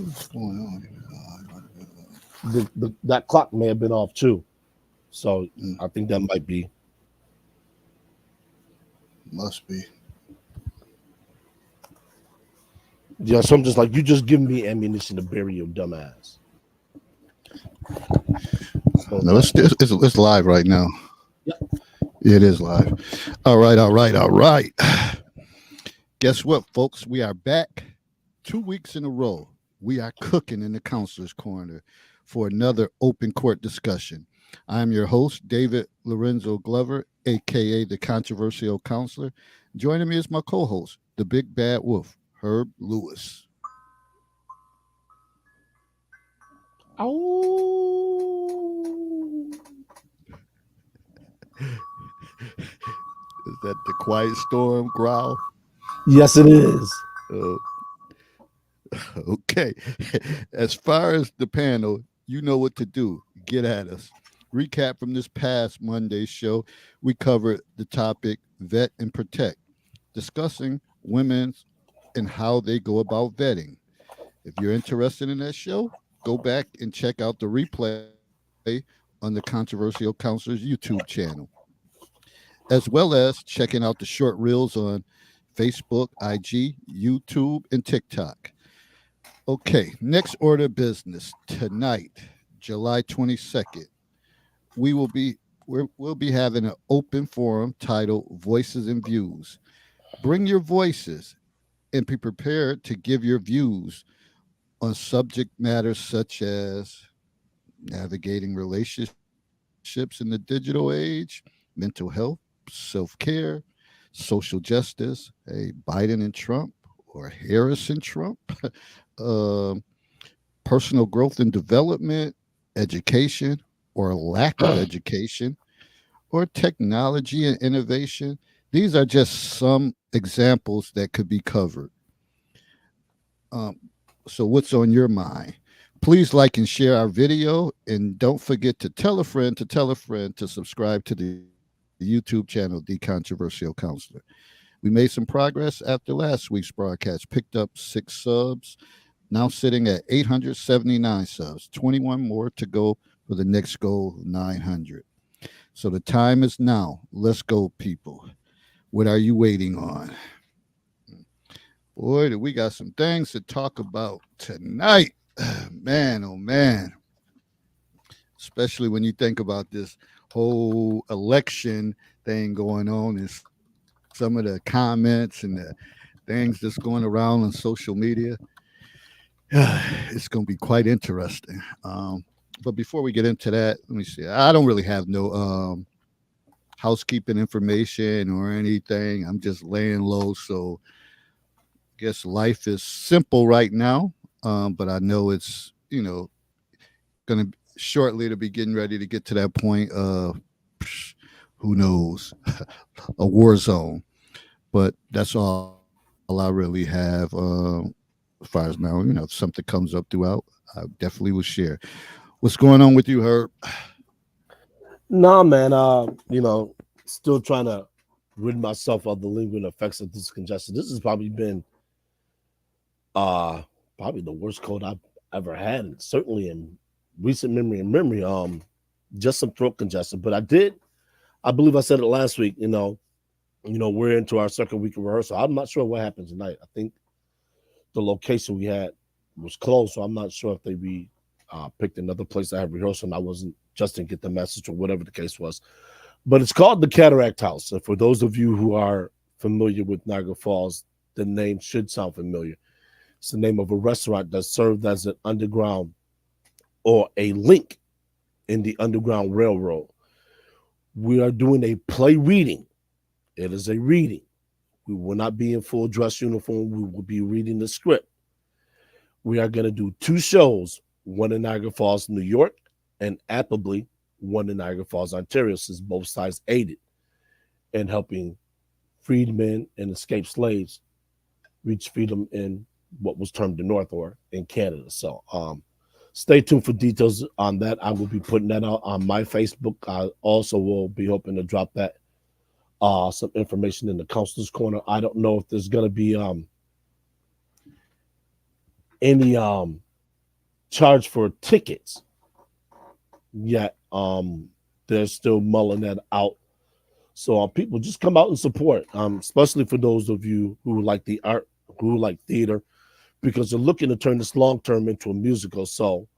What's going on here? That clock may have been off too. So Mm, I think that might be. must be. Yeah, so I'm just like, you just give me ammunition to bury your dumb ass. So No, it's live right now. yeah. It is live. All right, all right, all right. Guess what, folks? We are back 2 weeks in a row. We are cooking in the counselor's corner for another open court discussion. I'm your host, David Lorenzo Glover, aka the controversial counselor. Joining me is my co-host, the big bad wolf, Herb Lewis. Oh. Is that the quiet storm growl? Yes, it is. Uh, okay. As far as the panel, you know what to do. Get at us. Recap from this past Monday's show, we covered the topic vet and protect, discussing women's and how they go about vetting. If you're interested in that show, go back and check out the replay on the Controversial Counselors YouTube channel, as well as checking out the short reels on Facebook, IG, YouTube, and TikTok. Okay, next order of business tonight, July 22nd. We will be we'll be having an open forum titled Voices and Views. Bring your voices and be prepared to give your views on subject matters such as navigating relationships in the digital age, mental health, self-care, social justice, Biden and Trump or Harris and Trump, um, personal growth and development, education or lack of education, or technology and innovation. These are just some examples that could be covered. Um, so, what's on your mind? Please like and share our video, and don't forget to tell a friend to tell a friend to subscribe to the YouTube channel, The Controversial Counselor. We made some progress after last week's broadcast, picked up 6 subs, now sitting at 879 subs, 21 more to go for the next goal, 900. So the time is now. Let's go, people. What are you waiting on? Boy, do we got some things to talk about tonight. Man, oh man. Especially when you think about this whole election thing going on and some of the comments and the things that's going around on social media. It's going to be quite interesting. But before we get into that, let me see. I don't really have no housekeeping information or anything. I'm just laying low. So I guess life is simple right now. But I know it's, going to shortly to be getting ready to get to that point of who knows, a war zone. But that's all I really have as far as now. If something comes up throughout, I definitely will share. What's going on with you, Herb? Nah, man. Still trying to rid myself of the lingering effects of this congestion. This has probably been uh probably the worst cold I've ever had, and certainly in recent memory. Just some throat congestion. But I believe I said it last week, we're into our second week of rehearsal. I'm not sure what happened tonight. I think the location we had was closed, so I'm not sure if they picked another place to have rehearsal and I wasn't just didn't get the message or whatever the case was. But it's called the Cataract House. And for those of you who are familiar with Niagara Falls, the name should sound familiar. It's the name of a restaurant that served as an underground or a link in the Underground Railroad. We are doing a play reading. It is a reading. We will not be in full dress uniform. We will be reading the script. We are going to do 2 shows, one in Niagara Falls, New York, and aptly one in Niagara Falls, Ontario, since both sides aided in helping freedmen and escaped slaves reach freedom in what was termed the North or in Canada. So stay tuned for details on that. I will be putting that out on my Facebook. I also will be hoping to drop that some information in the counselor's corner. I don't know if there's going to be any charge for tickets. Yet they're still mulling that out. So people just come out and support, especially for those of you who like the art, who like theater, because they're looking to turn this long term into a musical. So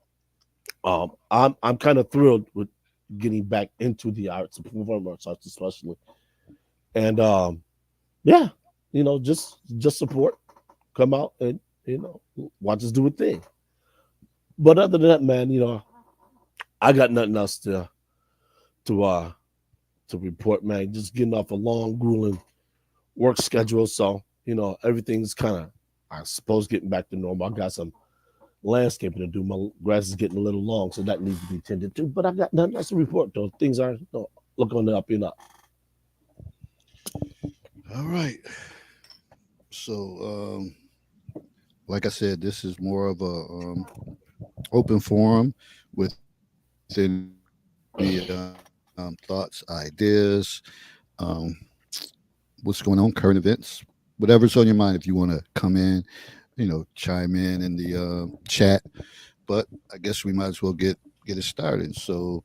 I'm kind of thrilled with getting back into the arts and performance arts, especially. And yeah, just support, come out and watch us do a thing. But other than that, man, I got nothing else to uh to report, man. Just getting off a long, grueling work schedule. So, everything's kind of, I suppose, getting back to normal. I got some landscaping to do. My grass is getting a little long, so that needs to be tended to. But I got nothing else to report, though. Things are look on the up and up. All right. So, like I said, this is more of a open forum within the thoughts, ideas, um, what's going on, current events, whatever's on your mind. If you want to come in, chime in the chat. But I guess we might as well get it started. So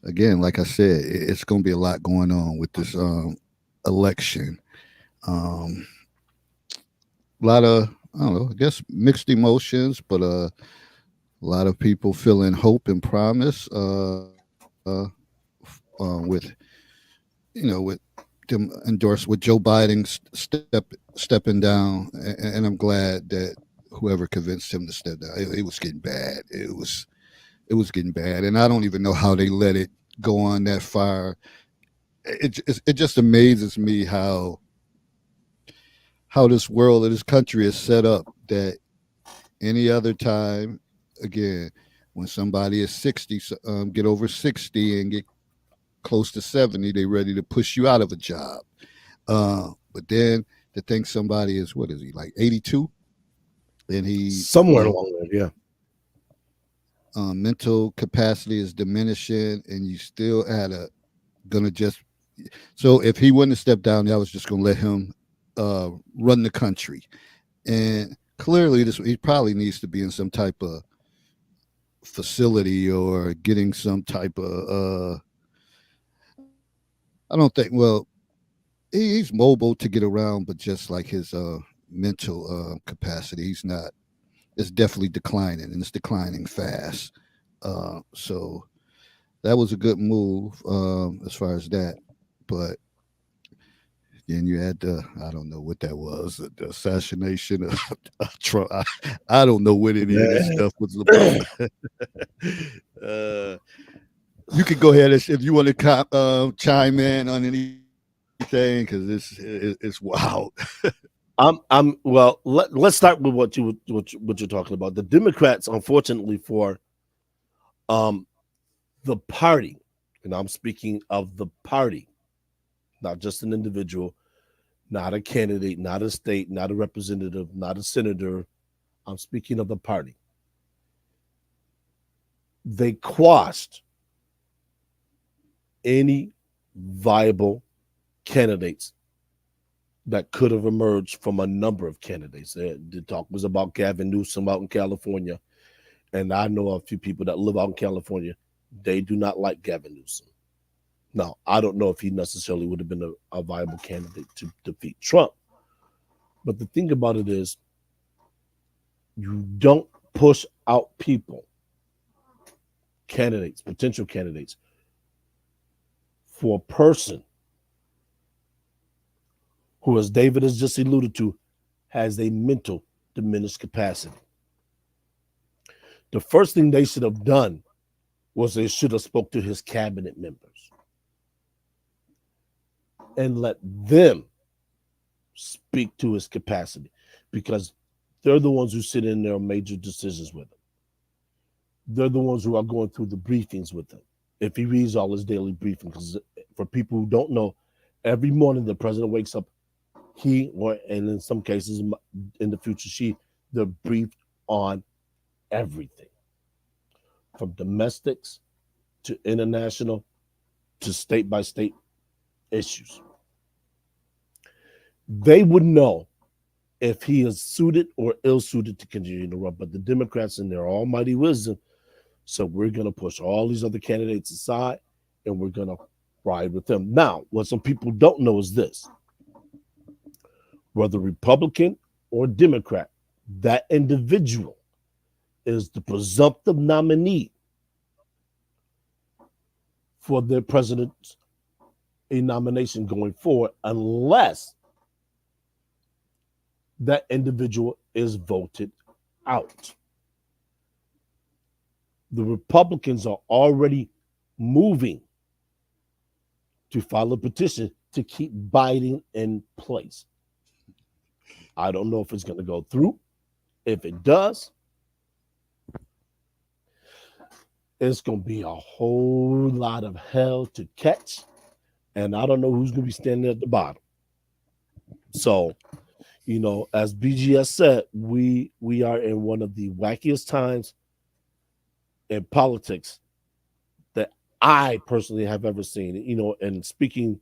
again, like I said, it's going to be a lot going on with this election. Um, a lot of, I don't know, I guess mixed emotions, but a lot of people feeling hope and promise. With with them endorse with Joe Biden stepping down, and I'm glad that whoever convinced him to step down, it was getting bad. It was getting bad, and I don't even know how they let it go on that far. It just amazes me how this world and this country is set up that any other time, again, when somebody is 60, get over 60 and get close to 70, they ready to push you out of a job. But then to think somebody is, what is he, like 82? And he, Somewhere along there, yeah. mental capacity is diminishing, and you still gonna just, so if he wouldn't have stepped down, I was just gonna let him run the country. And clearly, he probably needs to be in some type of facility or getting some type of. I don't think. Well, he's mobile to get around, but just like his mental capacity, he's not. It's definitely declining, and it's declining fast. So that was a good move as far as that. But then you had I don't know what that was, the assassination of Trump. I don't know what any of this stuff was about. uh, you could go ahead if you want to chime in on anything because it's wild. I'm well. Let's start with what you're talking about. The Democrats, unfortunately, for um the party, and I'm speaking of the party, not just an individual, not a candidate, not a state, not a representative, not a senator. I'm speaking of the party. They quashed any viable candidates that could have emerged from a number of candidates. The talk was about Gavin Newsom out in California, and I know a few people that live out in California. They do not like Gavin Newsom. Now, I don't know if he necessarily would have been a viable candidate to defeat Trump. But the thing about it is, you don't push out people, candidates, potential candidates, for a person who, as David has just alluded to, has a mental diminished capacity. The first thing they should have done was they should have spoke to his cabinet members and let them speak to his capacity, because they're the ones who sit in their major decisions with him. They're the ones who are going through the briefings with him. If he reads all his daily briefings, because for people who don't know, every morning the president wakes up, and in some cases in the future, they're briefed on everything from domestics to international to state by state issues. They would know if he is suited or ill suited to continue to run. But the Democrats, in their almighty wisdom, so we're going to push all these other candidates aside and we're going to ride with them. Now, what some people don't know is this: whether Republican or Democrat, that individual is the presumptive nominee for their president's a nomination going forward, unless that individual is voted out. The Republicans are already moving to file a petition to keep Biden in place. I don't know if it's going to go through. If it does, it's going to be a whole lot of hell to catch. And I don't know who's going to be standing at the bottom. So, as BGS said, we are in one of the wackiest times in politics that I personally have ever seen. And speaking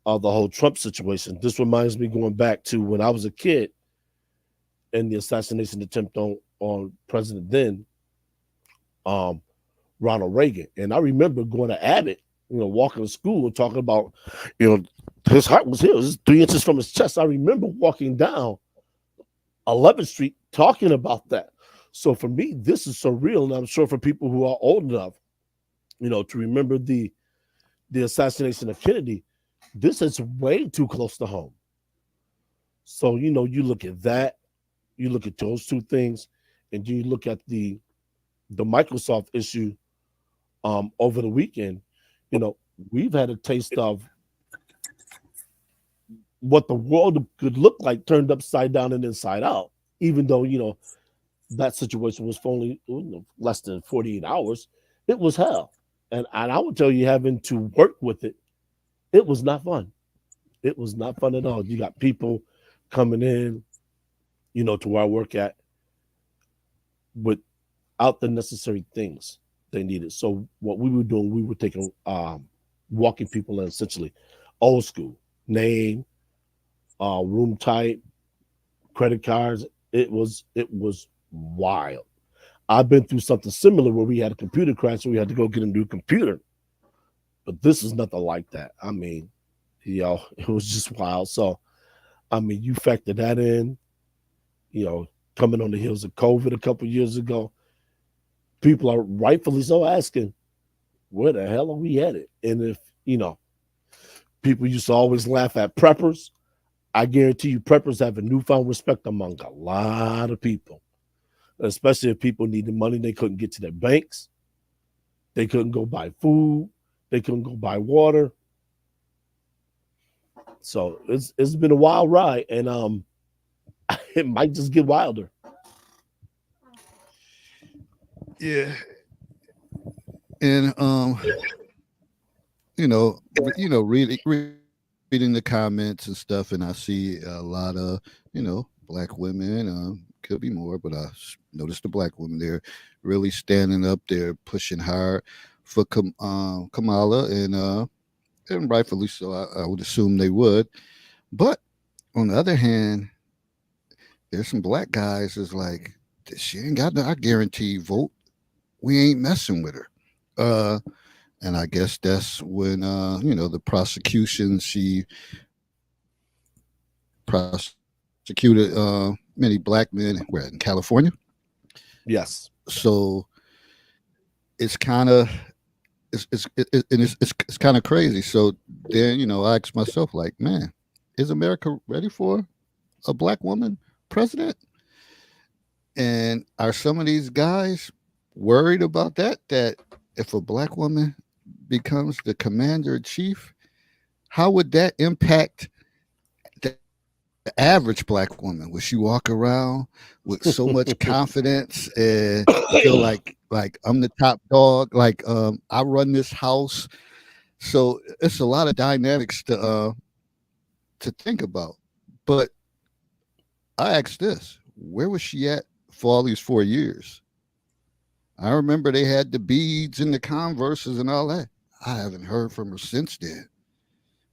of the whole Trump situation, this reminds me going back to when I was a kid and the assassination attempt on President then, Ronald Reagan. And I remember going to Abbott, walking to school and talking about, his heart was here. It was 3 inches from his chest. I remember walking down 11th Street talking about that. So for me, this is surreal. And I'm sure for people who are old enough, to remember the assassination of Kennedy, this is way too close to home. So, you look at that, you look at those two things, and you look at the Microsoft issue over the weekend. We've had a taste of what the world could look like turned upside down and inside out, even though, that situation was for only less than 48 hours. It was hell. And I would tell you, having to work with it, it was not fun. It was not fun at all. You got people coming in, to where I work at without the necessary things they needed. So what we were doing, we were taking, walking people in, essentially old school, name, room type, credit cards. It was wild. I've been through something similar where we had a computer crash and we had to go get a new computer. But this is nothing like that. I mean, it was just wild. So, you factor that in, coming on the heels of COVID a couple of years ago, people are rightfully so asking, where the hell are we headed? And if, people used to always laugh at preppers, I guarantee you preppers have a newfound respect among a lot of people, especially if people needed money. They couldn't get to their banks. They couldn't go buy food. They couldn't go buy water. So it's been a wild ride, and it might just get wilder. Yeah. And reading the comments and stuff, and I see a lot of black women. Could be more, but I noticed the black women there really standing up there, pushing hard for Kamala, and rightfully so. I would assume they would. But on the other hand, there's some black guys is like, she ain't got no, I guarantee vote. We ain't messing with her. And I guess that's when the prosecution, she prosecuted many black men where in California. Yes. So it's kind of it's kind of crazy. So then I asked myself, like, man, is America ready for a black woman president? And are some of these guys worried about that if a black woman becomes the commander in chief, how would that impact the average black woman? Would she walk around with so much confidence and feel like I'm the top dog, like I run this house? So it's a lot of dynamics to think about. But I asked this: where was she at for all these 4 years? I remember they had the beads and the Converses and all that. I haven't heard from her since then.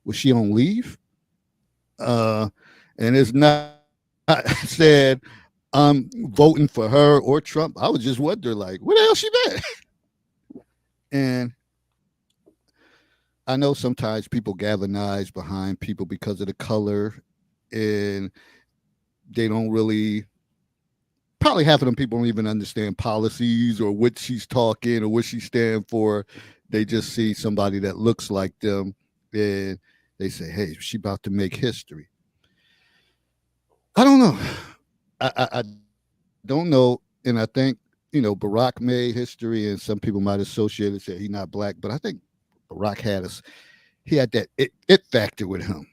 Was she on leave? And it's not I said I'm voting for her or Trump, I would just wonder, like, where the hell she been? And I know sometimes people galvanize behind people because of the color, and they don't really. Probably half of them people don't even understand policies or what she's talking or what she stands for. They just see somebody that looks like them, and they say, "Hey, she about to make history." I don't know. I don't know, and I think Barack made history, and some people might associate it, say he's not black, but I think Barack had us. He had that it factor with him.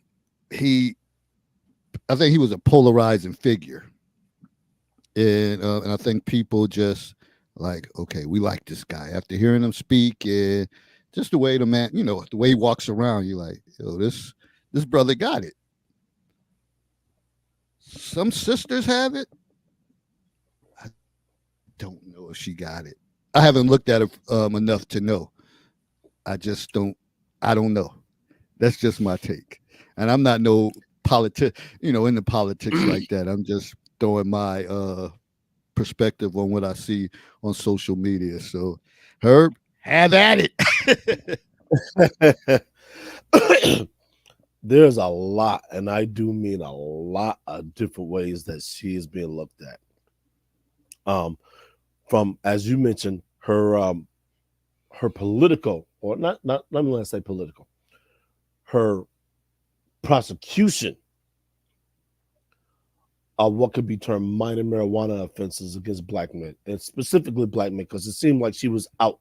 He, I think he was a polarizing figure, and I think people just like, okay, we like this guy after hearing him speak, and just the way the man, the way he walks around, you like, yo, this brother got it. Some sisters have it. I don't know if she got it. I haven't looked at it enough to know. I just don't. I don't know. That's just my take, and I'm not no into politics like that. I'm just throwing my perspective on what I see on social media. So, Herb, have at it. There's a lot, and I do mean a lot of different ways that she is being looked at. From, as you mentioned, her political, or not let me say political, her prosecution of what could be termed minor marijuana offenses against black men, and specifically black men, because it seemed like she was out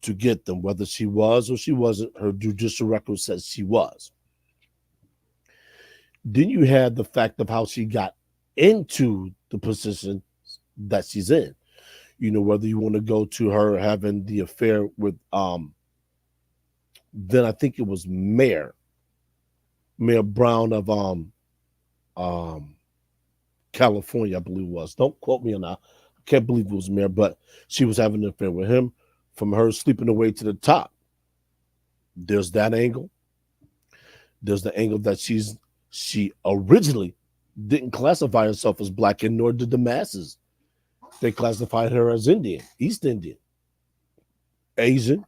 to get them, whether she was or she wasn't. Her judicial record says she was. Then you had the fact of how she got into the position that she's in. Whether you want to go to her having the affair with then I think it was Mayor Brown of California, I believe it was. Don't quote me on that. I can't believe it was Mayor, but she was having an affair with him. From her sleeping away to the top, there's that angle. There's the angle that she originally didn't classify herself as black, and nor did the masses. They classified her as Indian, East Indian, Asian,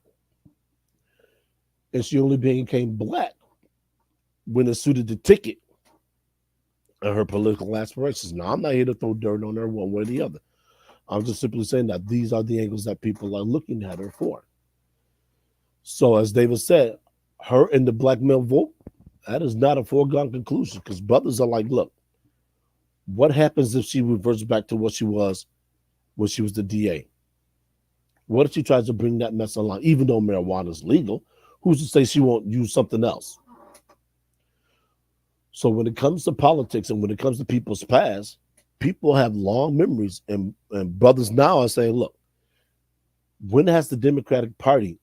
and she only became black when it suited the ticket and her political aspirations. Now, I'm not here to throw dirt on her one way or the other. I'm just simply saying that these are the angles that people are looking at her for. So, as David said, her and the black male vote, that is not a foregone conclusion, because brothers are like, look, what happens if she reverts back to what she was when she was the DA? What if she tries to bring that mess along, even though marijuana is legal? Who's to say she won't use something else? So when it comes to politics and when it comes to people's past, people have long memories, and brothers now are saying, look, when has the Democratic Party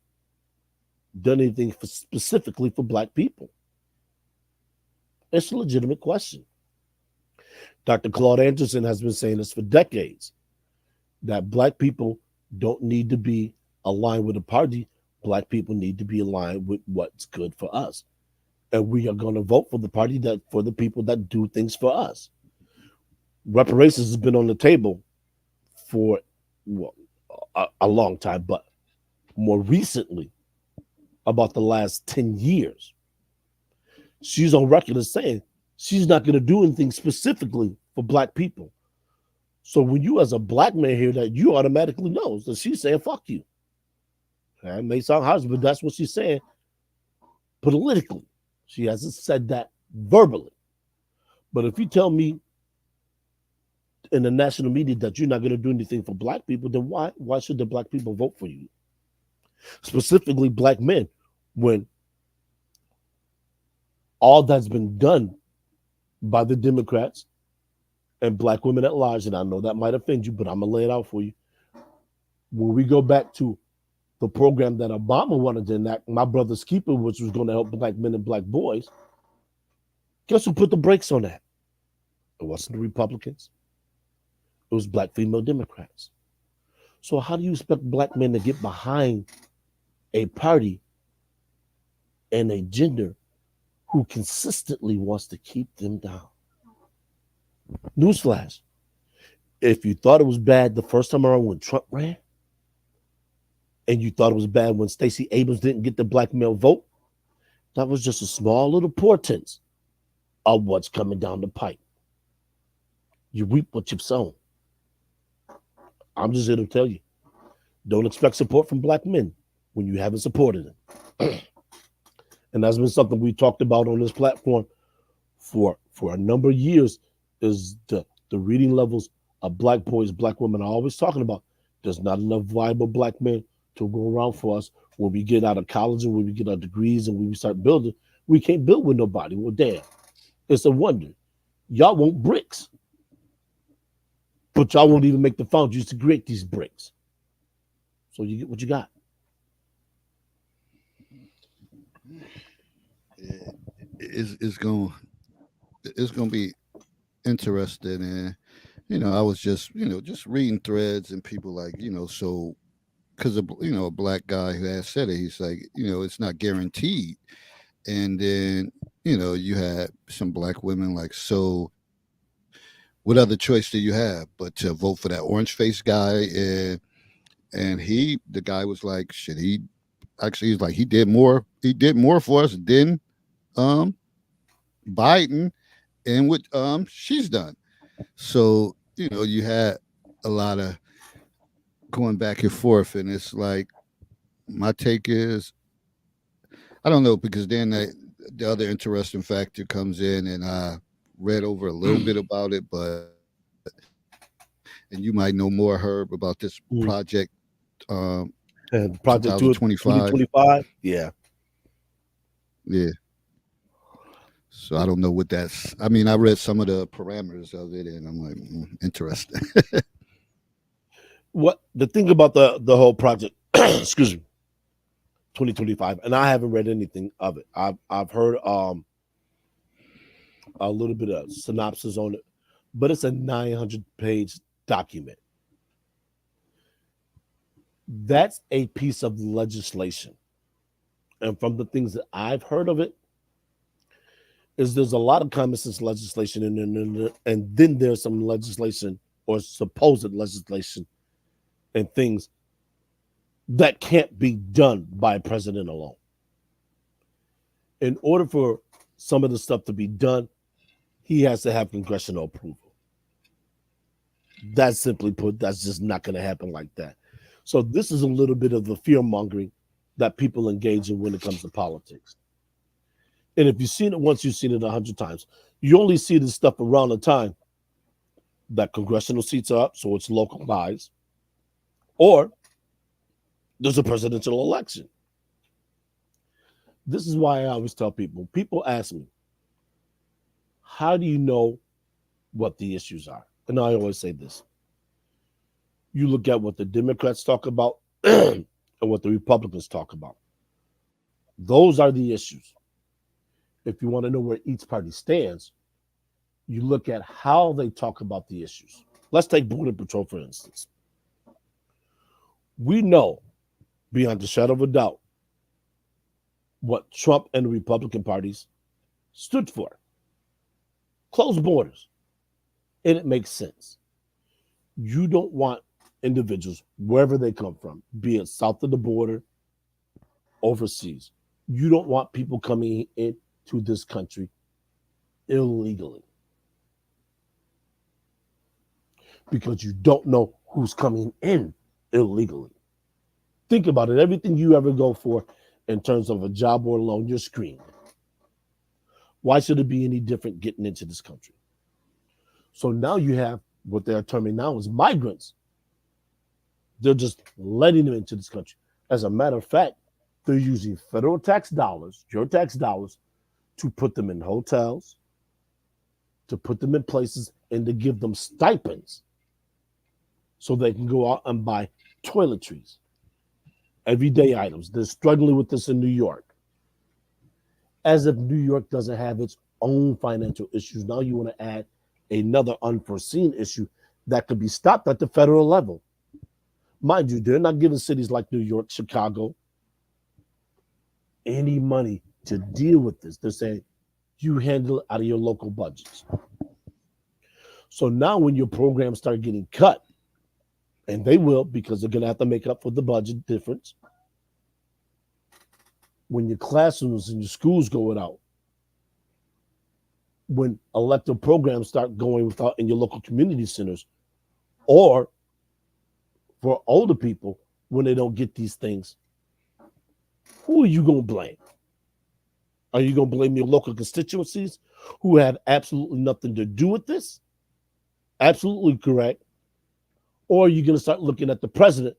done anything specifically for black people? It's a legitimate question. Dr. Claude Anderson has been saying this for decades, that black people don't need to be aligned with a party. Black people need to be aligned with what's good for us. And we are going to vote for the party for the people that do things for us. Reparations has been on the table for a long time, but more recently, about the last 10 years, she's on record as saying she's not going to do anything specifically for black people. So when you as a black man hear that, you automatically know that she's saying, fuck you. That may sound harsh, but that's what she's saying politically. She hasn't said that verbally. But if you tell me in the national media that you're not going to do anything for black people, then why should the black people vote for you? Specifically black men, when all that's been done by the Democrats and black women at large, and I know that might offend you, but I'm going to lay it out for you. When we go back to the program that Obama wanted to enact, My Brother's Keeper, which was going to help black men and black boys, guess who put the brakes on that? It wasn't the Republicans. It was black female Democrats. So how do you expect black men to get behind a party and a gender who consistently wants to keep them down? Newsflash. If you thought it was bad the first time around when Trump ran, and you thought it was bad when Stacey Abrams didn't get the black male vote, that was just a small little portent of what's coming down the pipe. You reap what you've sown. I'm just here to tell you, don't expect support from black men when you haven't supported them. And that's been something we talked about on this platform for a number of years, is the reading levels of black boys, black women are always talking about. There's not enough viable black men to go around for us when we get out of college and when we get our degrees and when we start building. We can't build with nobody. Well, damn, it's a wonder. Y'all want bricks, but y'all won't even make the foundries to create these bricks. So you get what you got. It's gonna be interesting, and I was just reading threads and people like so because a black guy who has said it, he's like it's not guaranteed, and then you had some black women like, so what other choice do you have but to vote for that orange face guy? And the guy was like, shit, he's like, he did more for us than um Biden and what she's done. So you had a lot of going back and forth, and it's like, my take is, I don't know, because then the other interesting factor comes in, and I read over a little bit about it, and you might know more, Herb, about this project, um, And Project 2025. 2025, yeah. Yeah. So I don't know what that's. I mean, I read some of the parameters of it, and I'm like, interesting. What the thing about the whole project, excuse me, 2025, and I haven't read anything of it. I've heard a little bit of synopsis on it, but it's a 900-page document. That's a piece of legislation, and from the things that I've heard of it, is there's a lot of common sense legislation, and then there's some legislation or supposed legislation and things that can't be done by a president alone. In order for some of the stuff to be done, he has to have congressional approval. That's simply put, that's just not going to happen like that. So this is a little bit of the fear mongering that people engage in when it comes to politics. And if you've seen it once, you've seen it 100 times. You only see this stuff around the time that congressional seats are up, so it's localized, or there's a presidential election. This is why I always tell people ask me, how do you know what the issues are? And I always say this. You look at what the Democrats talk about and what the Republicans talk about. Those are the issues. If you want to know where each party stands, you look at how they talk about the issues. Let's take Border Patrol, for instance. We know beyond a shadow of a doubt what Trump and the Republican parties stood for. Closed borders. And it makes sense. You don't want individuals, wherever they come from, be it south of the border, overseas. You don't want people coming into this country illegally, because you don't know who's coming in illegally. Think about it. Everything you ever go for in terms of a job or a loan, you're screened. Why should it be any different getting into this country? So now you have what they're terming now as migrants. They're just letting them into this country. As a matter of fact, they're using federal tax dollars, your tax dollars, to put them in hotels, to put them in places, and to give them stipends so they can go out and buy toiletries, everyday items. They're struggling with this in New York. As if New York doesn't have its own financial issues, now you want to add another unforeseen issue that could be stopped at the federal level. Mind you, they're not giving cities like New York, Chicago, any money to deal with this. They're saying, you handle it out of your local budgets. So now when your programs start getting cut, and they will because they're going to have to make up for the budget difference, when your classrooms and your schools going out, when elective programs start going without in your local community centers, or for older people when they don't get these things, who are you going to blame? Are you going to blame your local constituencies who had absolutely nothing to do with this? Absolutely correct. Or are you going to start looking at the president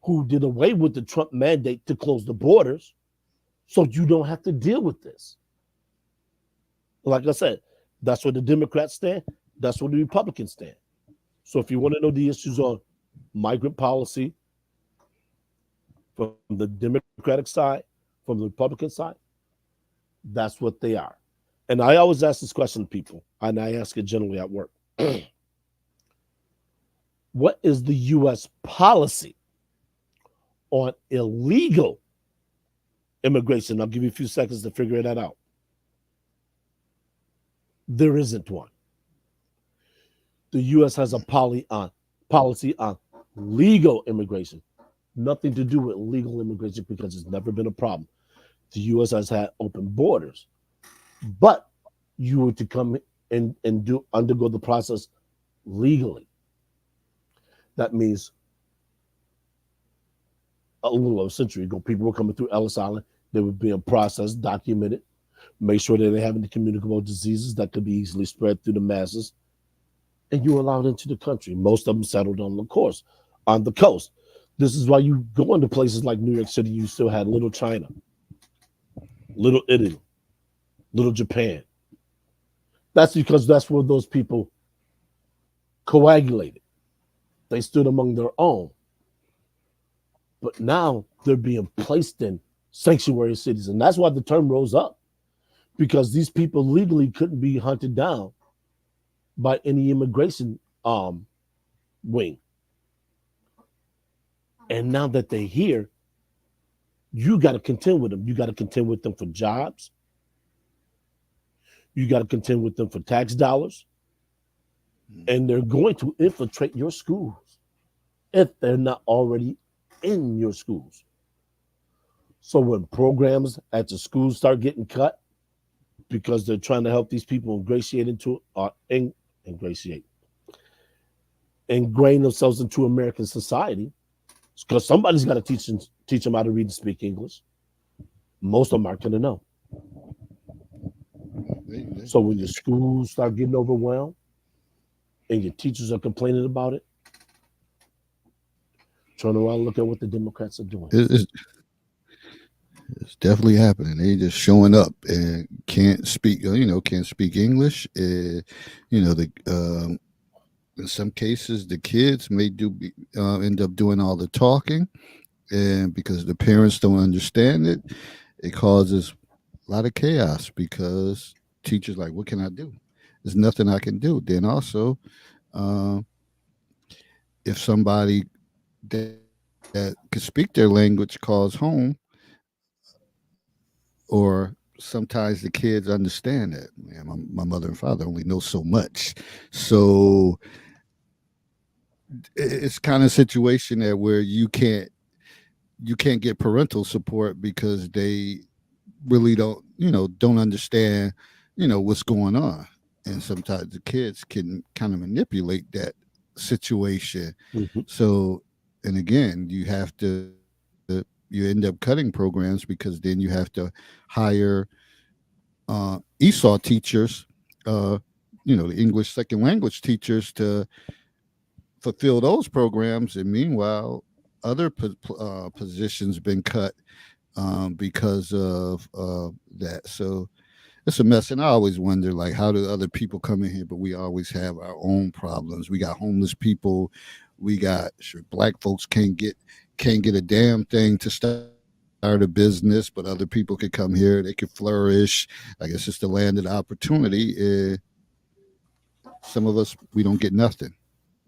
who did away with the Trump mandate to close the borders so you don't have to deal with this? Like I said, that's where the Democrats stand. That's where the Republicans stand. So if you want to know the issues on migrant policy from the Democratic side, from the Republican side, that's what they are. And I always ask this question to people, and I ask it generally at work. What is the U.S. policy on illegal immigration? I'll give you a few seconds to figure that out. There isn't one. The U.S. has a policy on legal immigration. Nothing to do with legal immigration because it's never been a problem. The U.S. has had open borders, but you were to come and undergo the process legally. That means a little over a century ago, people were coming through Ellis Island. They were being processed, documented, make sure that they didn't have any communicable diseases that could be easily spread through the masses, and you were allowed into the country. Most of them settled on the coast. This is why you go into places like New York City, you still had Little China, Little Italy, Little Japan. That's because that's where those people coagulated. They stood among their own. But now they're being placed in sanctuary cities. And that's why the term rose up, because these people legally couldn't be hunted down by any immigration wing. And now that they're here, you got to contend with them. You got to contend with them for jobs. You got to contend with them for tax dollars. And they're going to infiltrate your schools if they're not already in your schools. So when programs at the schools start getting cut because they're trying to help these people ingrain themselves into American society, because somebody's got to teach them how to read and speak English. Most of them aren't going to know. So when your schools start getting overwhelmed and your teachers are complaining about it, turn around and look at what the Democrats are doing. It's definitely happening. They just showing up and can't speak English. In some cases, the kids may end up doing all the talking, and because the parents don't understand it, it causes a lot of chaos because teachers like, what can I do? There's nothing I can do. Then also, if somebody that can speak their language calls home, or sometimes the kids understand that, man, my mother and father only know so much. So it's kind of a situation there where you can't get parental support because they really don't understand, what's going on. And sometimes the kids can kind of manipulate that situation. Mm-hmm. So, and again, you end up cutting programs because then you have to hire ESOL teachers, the English second language teachers, to fulfill those programs. And meanwhile, other positions been cut because of that. So it's a mess. And I always wonder, like, how do other people come in here? But we always have our own problems. We got homeless people. We got black folks can't get a damn thing to start a business, but other people could come here. They could flourish. I guess it's the land of the opportunity. Some of us, we don't get nothing.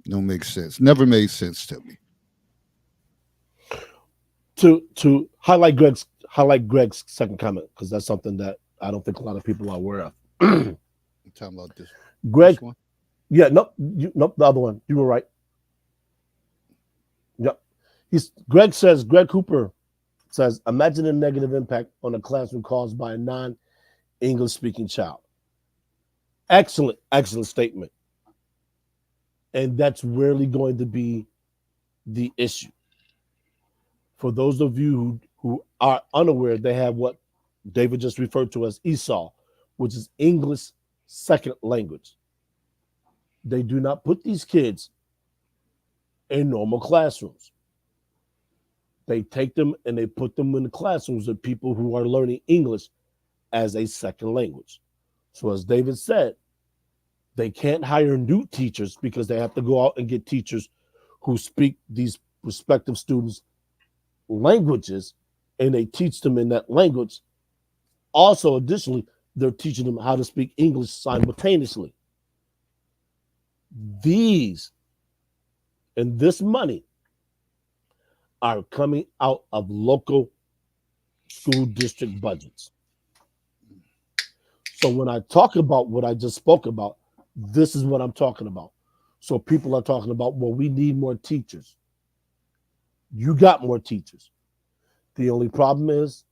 Don't make sense. Never made sense to me. To highlight Greg's second comment, because that's something that I don't think a lot of people are aware of. I'm talking about this. Greg, this one? Yeah, nope, nope. The other one, you were right. Yep. Greg Cooper says, imagine a negative impact on a classroom caused by a non-English speaking child. Excellent, excellent statement. And that's rarely going to be the issue. For those of you who are unaware, they have what David just referred to as ESOL, which is English second language. They do not put these kids in normal classrooms. They take them and they put them in the classrooms of people who are learning English as a second language. So, as David said, they can't hire new teachers because they have to go out and get teachers who speak these respective students' languages and they teach them in that language. Also, additionally, they're teaching them how to speak English simultaneously. These and this money are coming out of local school district budgets. So when I talk about what I just spoke about, this is what I'm talking about. So people are talking about, well, we need more teachers. You got more teachers. The only problem is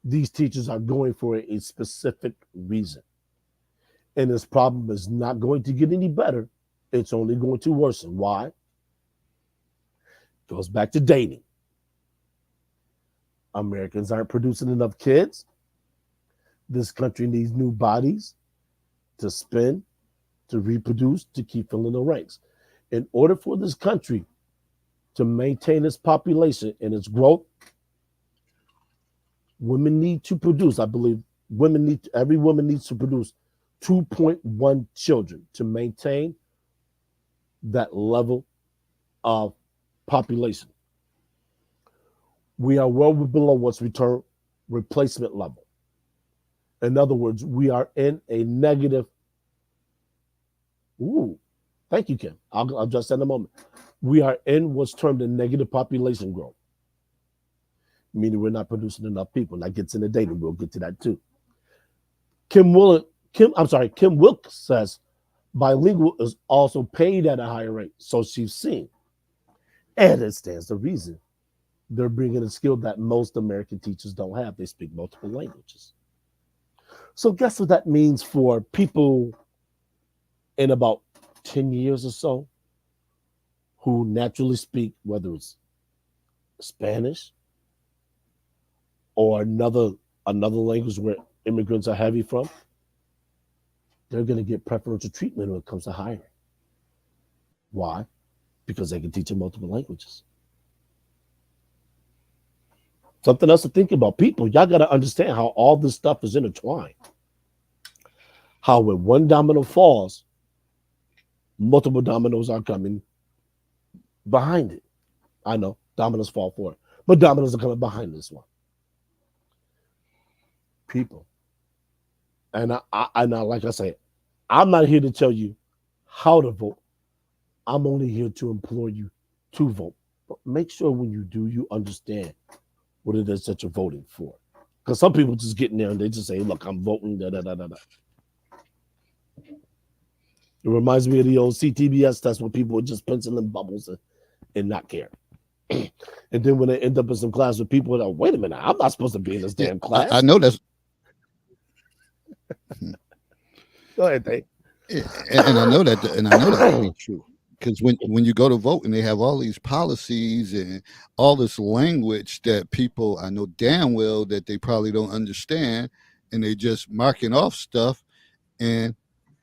these teachers are going for a specific reason. And this problem is not going to get any better. It's only going to worsen. Why? Goes back to dating. Americans aren't producing enough kids. This country needs new bodies to spin, to reproduce, to keep filling the ranks. In order for this country to maintain its population and its growth, women need to produce, I believe, every woman needs to produce 2.1 children to maintain that level of population. We are well below what's return replacement level. In other words, we are in a negative. Ooh, thank you, Kim. I'll address that in a moment. We are in what's termed a negative population growth, meaning we're not producing enough people. That gets into data. We'll get to that too. Kim Wilkes says bilingual is also paid at a higher rate, so she's seen. And it stands to reason. They're bringing a skill that most American teachers don't have. They speak multiple languages. So guess what that means for people in about 10 years or so who naturally speak, whether it's Spanish or another language where immigrants are heavy from, they're going to get preferential treatment when it comes to hiring. Why? Because they can teach in multiple languages. Something else to think about. People, y'all got to understand how all this stuff is intertwined. How when one domino falls, multiple dominoes are coming behind it. I know dominoes fall for it, but dominoes are coming behind this one. People. And I like I say, I'm not here to tell you how to vote. I'm only here to implore you to vote. But make sure when you do, you understand what it is that you're voting for. Because some people just get in there and they just say, look, I'm voting, da da da da da. It reminds me of the old CTBS test where people would just pencil in bubbles and not care. And then when they end up in some class with people that are, wait a minute, I'm not supposed to be in this damn class. I know that's. Go ahead, Dave. And I know that to be true. Because when you go to vote and they have all these policies and all this language that people, I know damn well that they probably don't understand, and they just marking off stuff, and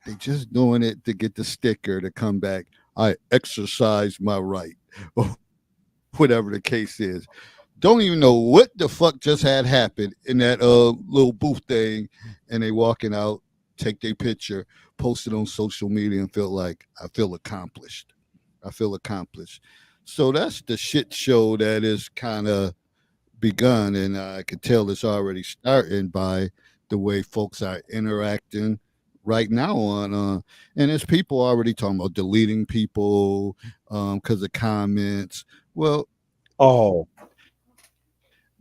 they just doing it to get the sticker to come back. I exercise my right, or whatever the case is. Don't even know what the fuck just had happened in that little booth thing, and they walking out, take their picture, post it on social media, and I feel accomplished. I feel accomplished. So that's the shit show that is kind of begun, and I can tell it's already starting by the way folks are interacting right now and there's people already talking about deleting people because of comments. Well, Oh,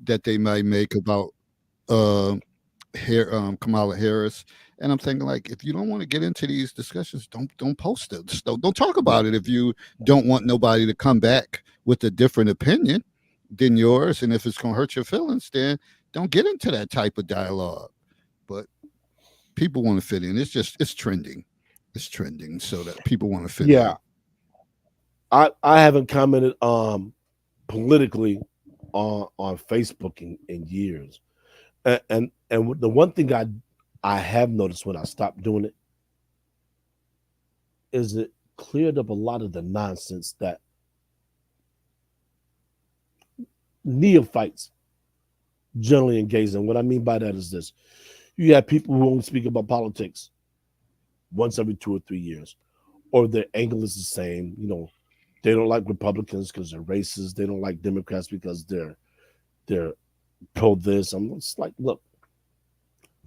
that they might make about uh, Kamala Harris, and I'm thinking like, if you don't want to get into these discussions, don't post it. Just don't talk about it if you don't want nobody to come back with a different opinion than yours, and if it's gonna hurt your feelings, then don't get into that type of dialogue. But people want to fit in. It's trending. It's trending so that people want to fit in. Yeah, I haven't commented politically on Facebook in years, and the one thing I have noticed when I stopped doing it is it cleared up a lot of the nonsense that neophytes generally engage in. What I mean by that is this: you have people who only speak about politics once every 2 or 3 years, or their angle is the same. They don't like Republicans because they're racist. They don't like Democrats because they're pro this. I'm just like, look,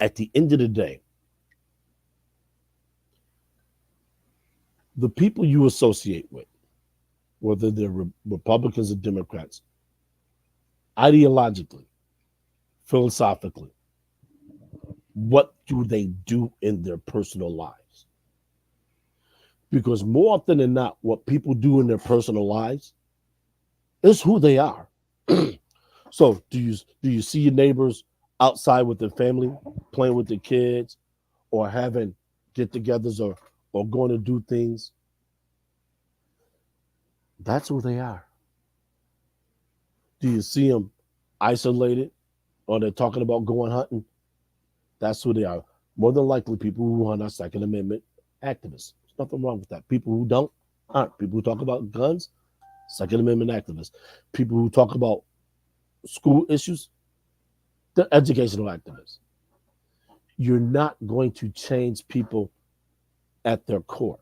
at the end of the day, the people you associate with, whether they're Republicans or Democrats, ideologically, philosophically, what do they do in their personal lives? Because more often than not, what people do in their personal lives is who they are. So do you see your neighbors outside with their family, playing with their kids, or having get-togethers, or going to do things? That's who they are. Do you see them isolated, or they're talking about going hunting? That's who they are. More than likely, people who hunt are Second Amendment activists. There's nothing wrong with that. People who don't aren't. People who talk about guns, Second Amendment activists. People who talk about school issues, they're educational activists. You're not going to change people at their core.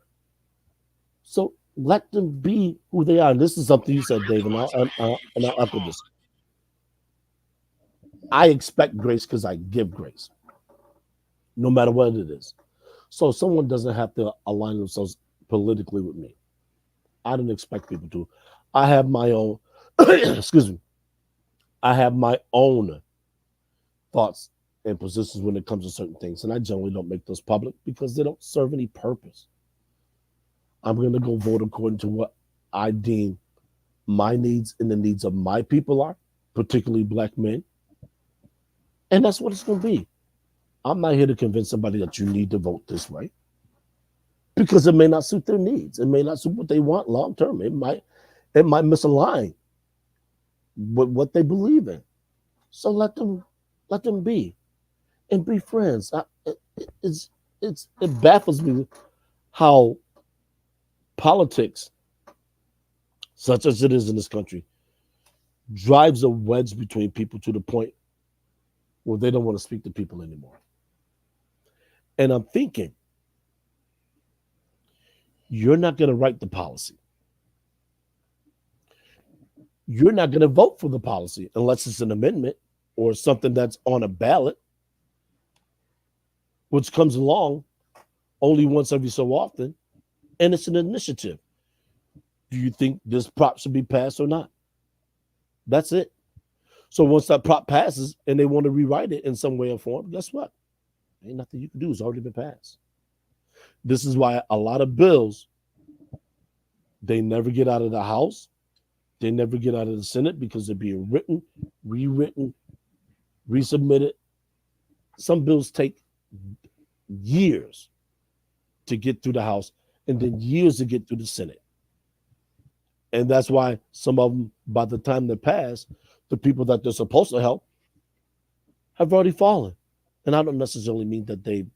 So let them be who they are. And this is something you said, Dave, and I'll echo this. I expect grace because I give grace, no matter what it is. So someone doesn't have to align themselves politically with me. I don't expect people to. I have my own, excuse me, I have my own thoughts and positions when it comes to certain things. And I generally don't make those public because they don't serve any purpose. I'm going to go vote according to what I deem my needs and the needs of my people are, particularly Black men. And that's what it's going to be. I'm not here to convince somebody that you need to vote this way because it may not suit their needs. It may not suit what they want long term. It might misalign with what they believe in. So let them be and be friends. It baffles me how politics, such as it is in this country, drives a wedge between people to the point where they don't want to speak to people anymore. And I'm thinking, you're not going to write the policy. You're not going to vote for the policy unless it's an amendment or something that's on a ballot, which comes along only once every so often, and it's an initiative. Do you think this prop should be passed or not? That's it. So once that prop passes and they want to rewrite it in some way or form, guess what? Ain't nothing you can do. It's already been passed. This is why a lot of bills, they never get out of the House. They never get out of the Senate because they're being written, rewritten, resubmitted. Some bills take years to get through the House and then years to get through the Senate. And that's why some of them, by the time they pass, the people that they're supposed to help have already fallen. And I don't necessarily mean that they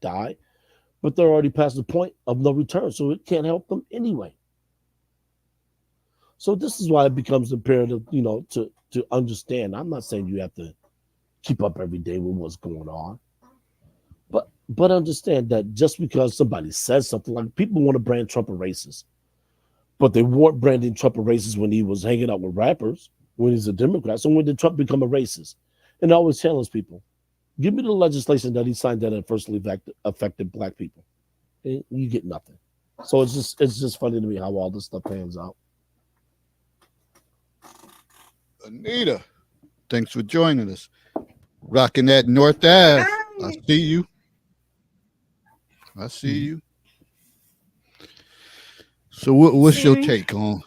die, but they're already past the point of no return. So it can't help them anyway. So this is why it becomes imperative, to understand. I'm not saying you have to keep up every day with what's going on, but understand that just because somebody says something, like people want to brand Trump a racist, but they weren't branding Trump a racist when he was hanging out with rappers, when he's a Democrat. So when did Trump become a racist? And I always challenge people, give me the legislation that he signed that adversely affected Black people. And you get nothing. So it's just funny to me how all this stuff pans out. Anita, thanks for joining us. Rocking that North Ave. I Hi. see you. I see you. So what's See your me? take on?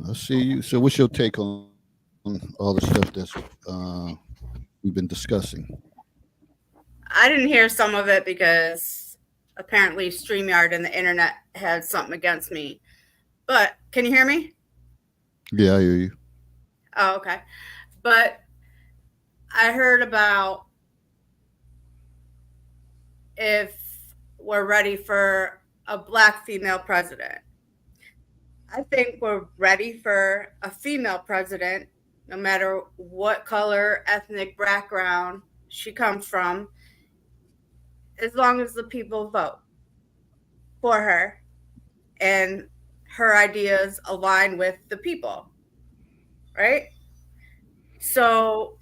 I see you. So what's your take on all the stuff that's we've been discussing? I didn't hear some of it because apparently StreamYard and the internet had something against me. But can you hear me? Yeah, I hear you. Oh, okay. But I heard about if we're ready for a black female president. I think we're ready for a female president, no matter what color, ethnic background she comes from, as long as the people vote for her and her ideas align with the people, right? So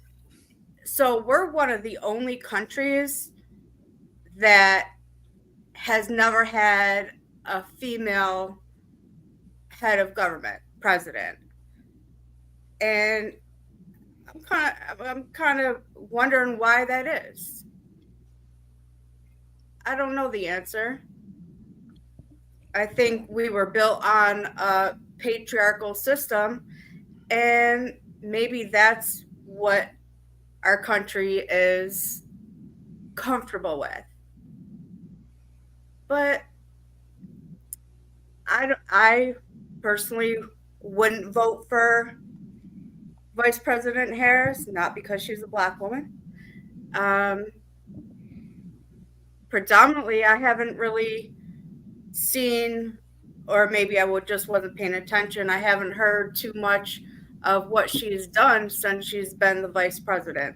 we're one of the only countries that has never had a female head of government, president. And I'm kind of wondering why that is. I don't know the answer. I think we were built on a patriarchal system, and maybe that's what our country is comfortable with. But I personally wouldn't vote for Vice President Harris, not because she's a black woman. Um, Predominantly, I haven't really seen, or maybe I would just wasn't paying attention. I haven't heard too much of what she's done since she's been the vice president.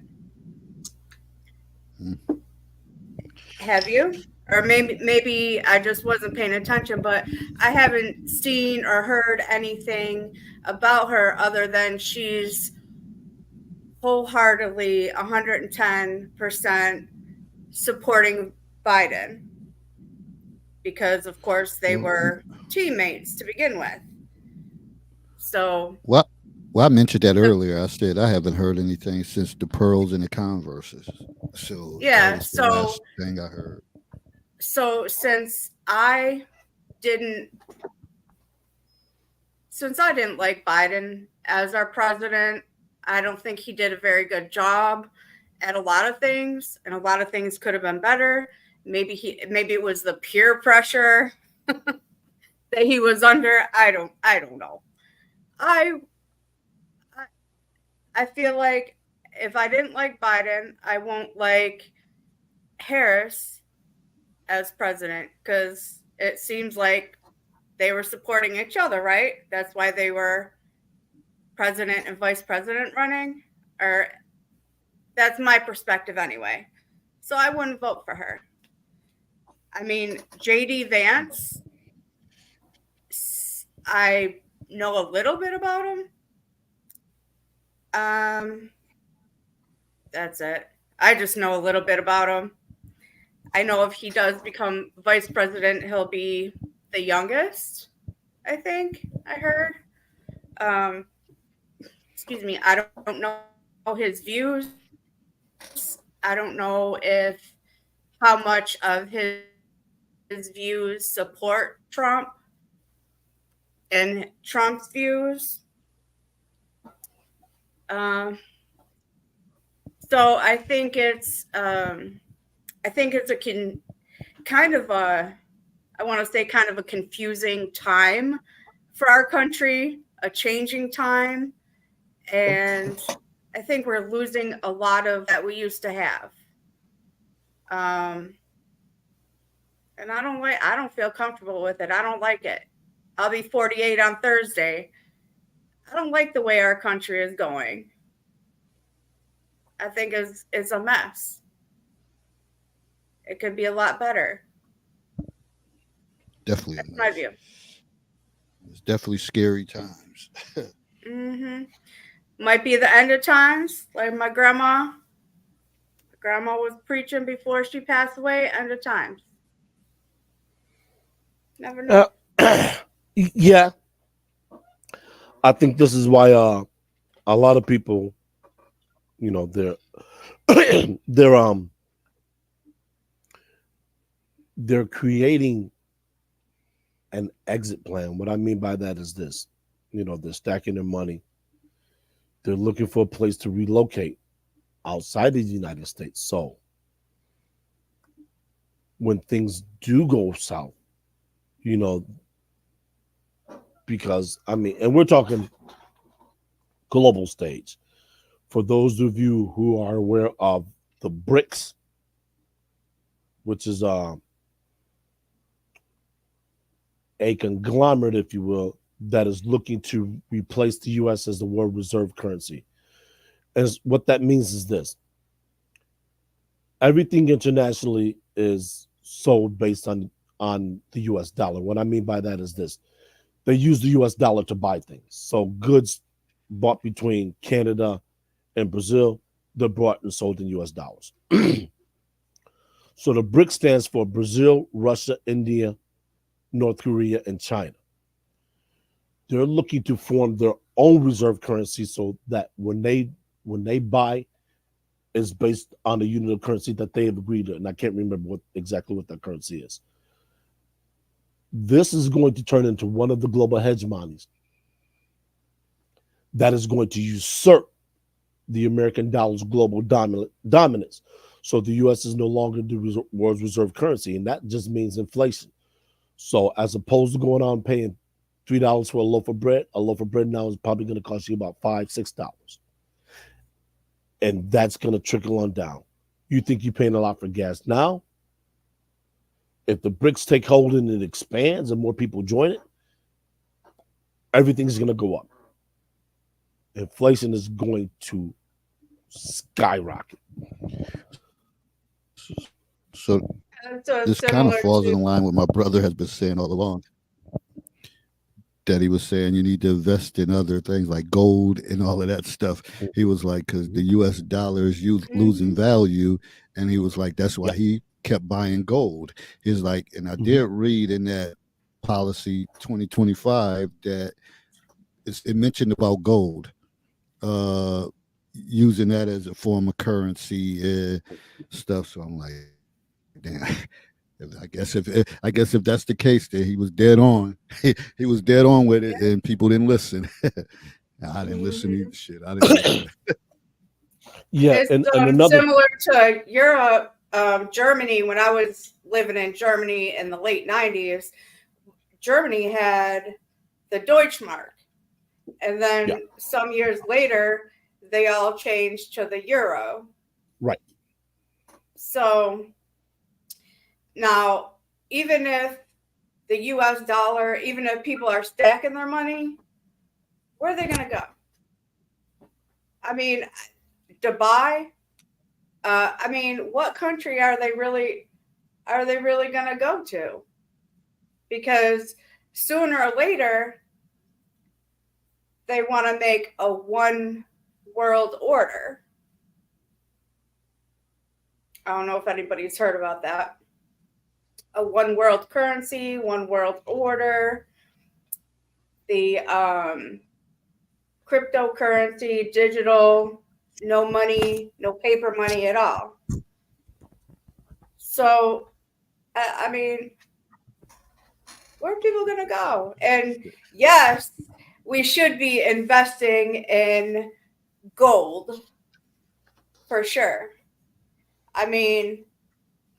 Have you? Or maybe I just wasn't paying attention, but I haven't seen or heard anything about her other than she's wholeheartedly 110% supporting Biden because of course they were teammates to begin with. So Well, I mentioned that earlier. I said I haven't heard anything since the Pearls and the Converses. So that yeah, was the last thing I heard. so didn't since I didn't like Biden as our president, I don't think he did a very good job at a lot of things, and a lot of things could have been better. Maybe it was the peer pressure that he was under. I don't know. I I feel like if I didn't like Biden, I won't like Harris as president because it seems like they were supporting each other, right? That's why they were president and vice president running, or that's my perspective anyway. So I wouldn't vote for her. I mean, JD Vance, I know a little bit about him. That's it. I just know a little bit about him. I know if he does become vice president, he'll be the youngest, I think I heard. Excuse me, I don't know his views. I don't know if how much of his views support Trump and Trump's views. So I think it's a kind of a I want to say kind of a confusing time for our country, a changing time, and I think we're losing a lot of that we used to have. And I don't feel comfortable with it. I don't like it. I'll be 48 on Thursday. I don't like the way our country is going. I think it's a mess. It could be a lot better. Definitely. That's my view. It's definitely scary times. Might be the end of times, like my grandma. Grandma was preaching before she passed away. End of times. Never know. Yeah, I think this is why a lot of people, they're they're creating an exit plan. What I mean by that is this: they're stacking their money. They're looking for a place to relocate outside of the United States. So when things do go south, because and we're talking global stage. For those of you who are aware of the BRICS, which is a conglomerate, if you will, that is looking to replace the U.S. as the world reserve currency. And what that means is this: everything internationally is sold based on the U.S. dollar. What I mean by that is this: they use the U.S. dollar to buy things. So goods bought between Canada and Brazil, they're bought and sold in U.S. dollars. So the BRICS stands for Brazil, Russia, India, North Korea, and China. They're looking to form their own reserve currency so that when they buy, is based on the unit of currency that they have agreed to. And I can't remember exactly what that currency is. This is going to turn into one of the global hegemonies that is going to usurp the American dollar's global dominance. So the U.S. is no longer the world's reserve currency, and that just means inflation. So as opposed to going on paying $3 for a loaf of bread now is probably going to cost you about $5, $6. And that's going to trickle on down. You think you're paying a lot for gas now? If the BRICS take hold and it expands and more people join it, everything's going to go up. Inflation is going to skyrocket. So this kind of falls in line with what my brother has been saying all along. That he was saying you need to invest in other things like gold and all of that stuff. He was like, because the U.S. dollar is losing value, and he was like, that's why he kept buying gold. He's like, and I did read in that policy 2025 that it mentioned about gold, using that as a form of currency stuff. So I'm like, damn. I guess if that's the case, then he was dead on. He was dead on with it, and people didn't listen. I didn't listen either. Shit, I didn't listen. Yeah, it's and another similar to Europe, Germany. When I was living in Germany in the late 90s, Germany had the Deutschmark, and then some years later, they all changed to the euro. Right. So now, even if the U.S. dollar, even if people are stacking their money, where are they going to go? I mean, Dubai. I mean, what country are they really going to go to? Because sooner or later, they want to make a one world order. I don't know if anybody's heard about that. A one world currency, one world order, the cryptocurrency, digital, no money, no paper money at all. So, I mean, where are people going to go? And yes, we should be investing in gold for sure. I mean,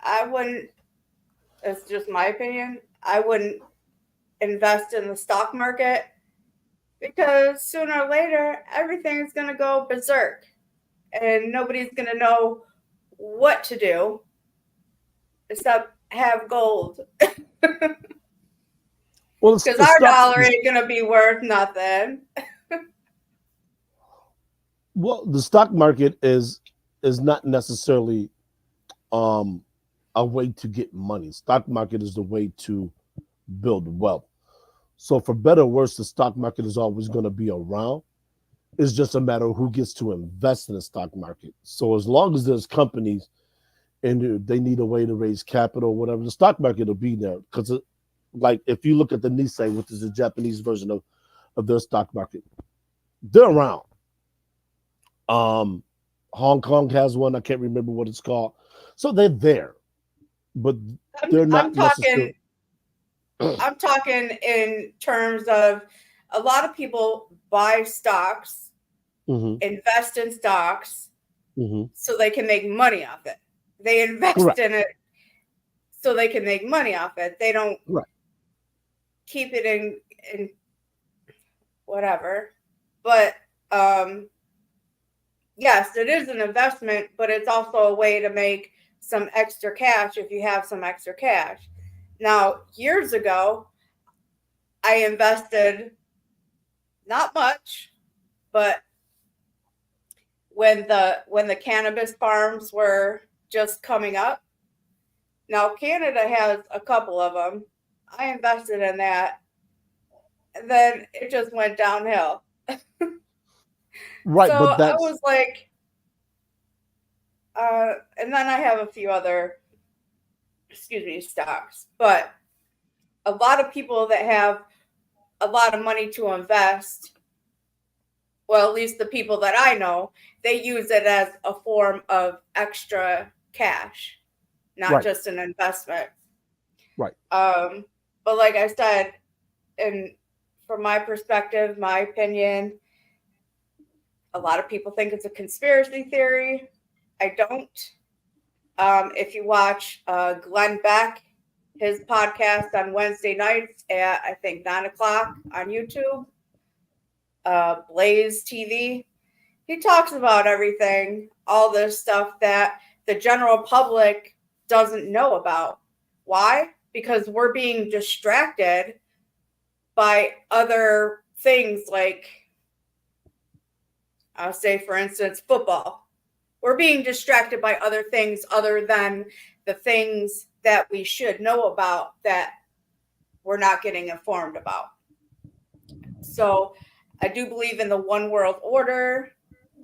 I wouldn't. It's just my opinion. I wouldn't invest in the stock market because sooner or later, everything is going to go berserk and nobody's going to know what to do except have gold. Well, because our dollar ain't going to be worth nothing. Well, the stock market is not necessarily a way to get money. Stock market is the way to build wealth. So for better or worse, the stock market is always going to be around. It's just a matter of who gets to invest in the stock market. So as long as there's companies and they need a way to raise capital, whatever, the stock market will be there. Because like if you look at the Nisei, which is the Japanese version of their stock market, they're around. Hong Kong has one. I can't remember what it's called. So they're there, but they're not necessarily. I'm talking in terms of a lot of people buy stocks, invest in stocks, so they can make money off it. They invest in it so they can make money off it. They don't keep it in whatever. But yes, it is an investment, but it's also a way to make some extra cash if you have some extra cash. Now, years ago, I invested not much, but when the cannabis farms were just coming up. Now, Canada has a couple of them. I invested in that, and then it just went downhill. Right, so but that's... I was like, and then I have a few other, stocks. But a lot of people that have a lot of money to invest, well, at least the people that I know, they use it as a form of extra cash, not just an investment. Right. But like I said, and from my perspective, my opinion, a lot of people think it's a conspiracy theory. I don't. If you watch Glenn Beck, his podcast on Wednesday nights at, I think, 9:00 on YouTube, Blaze TV, he talks about everything, all this stuff that the general public doesn't know about. Why? Because we're being distracted by other things like, I'll say, for instance, football. We're being distracted by other things other than the things that we should know about that we're not getting informed about. So I do believe in the one world order,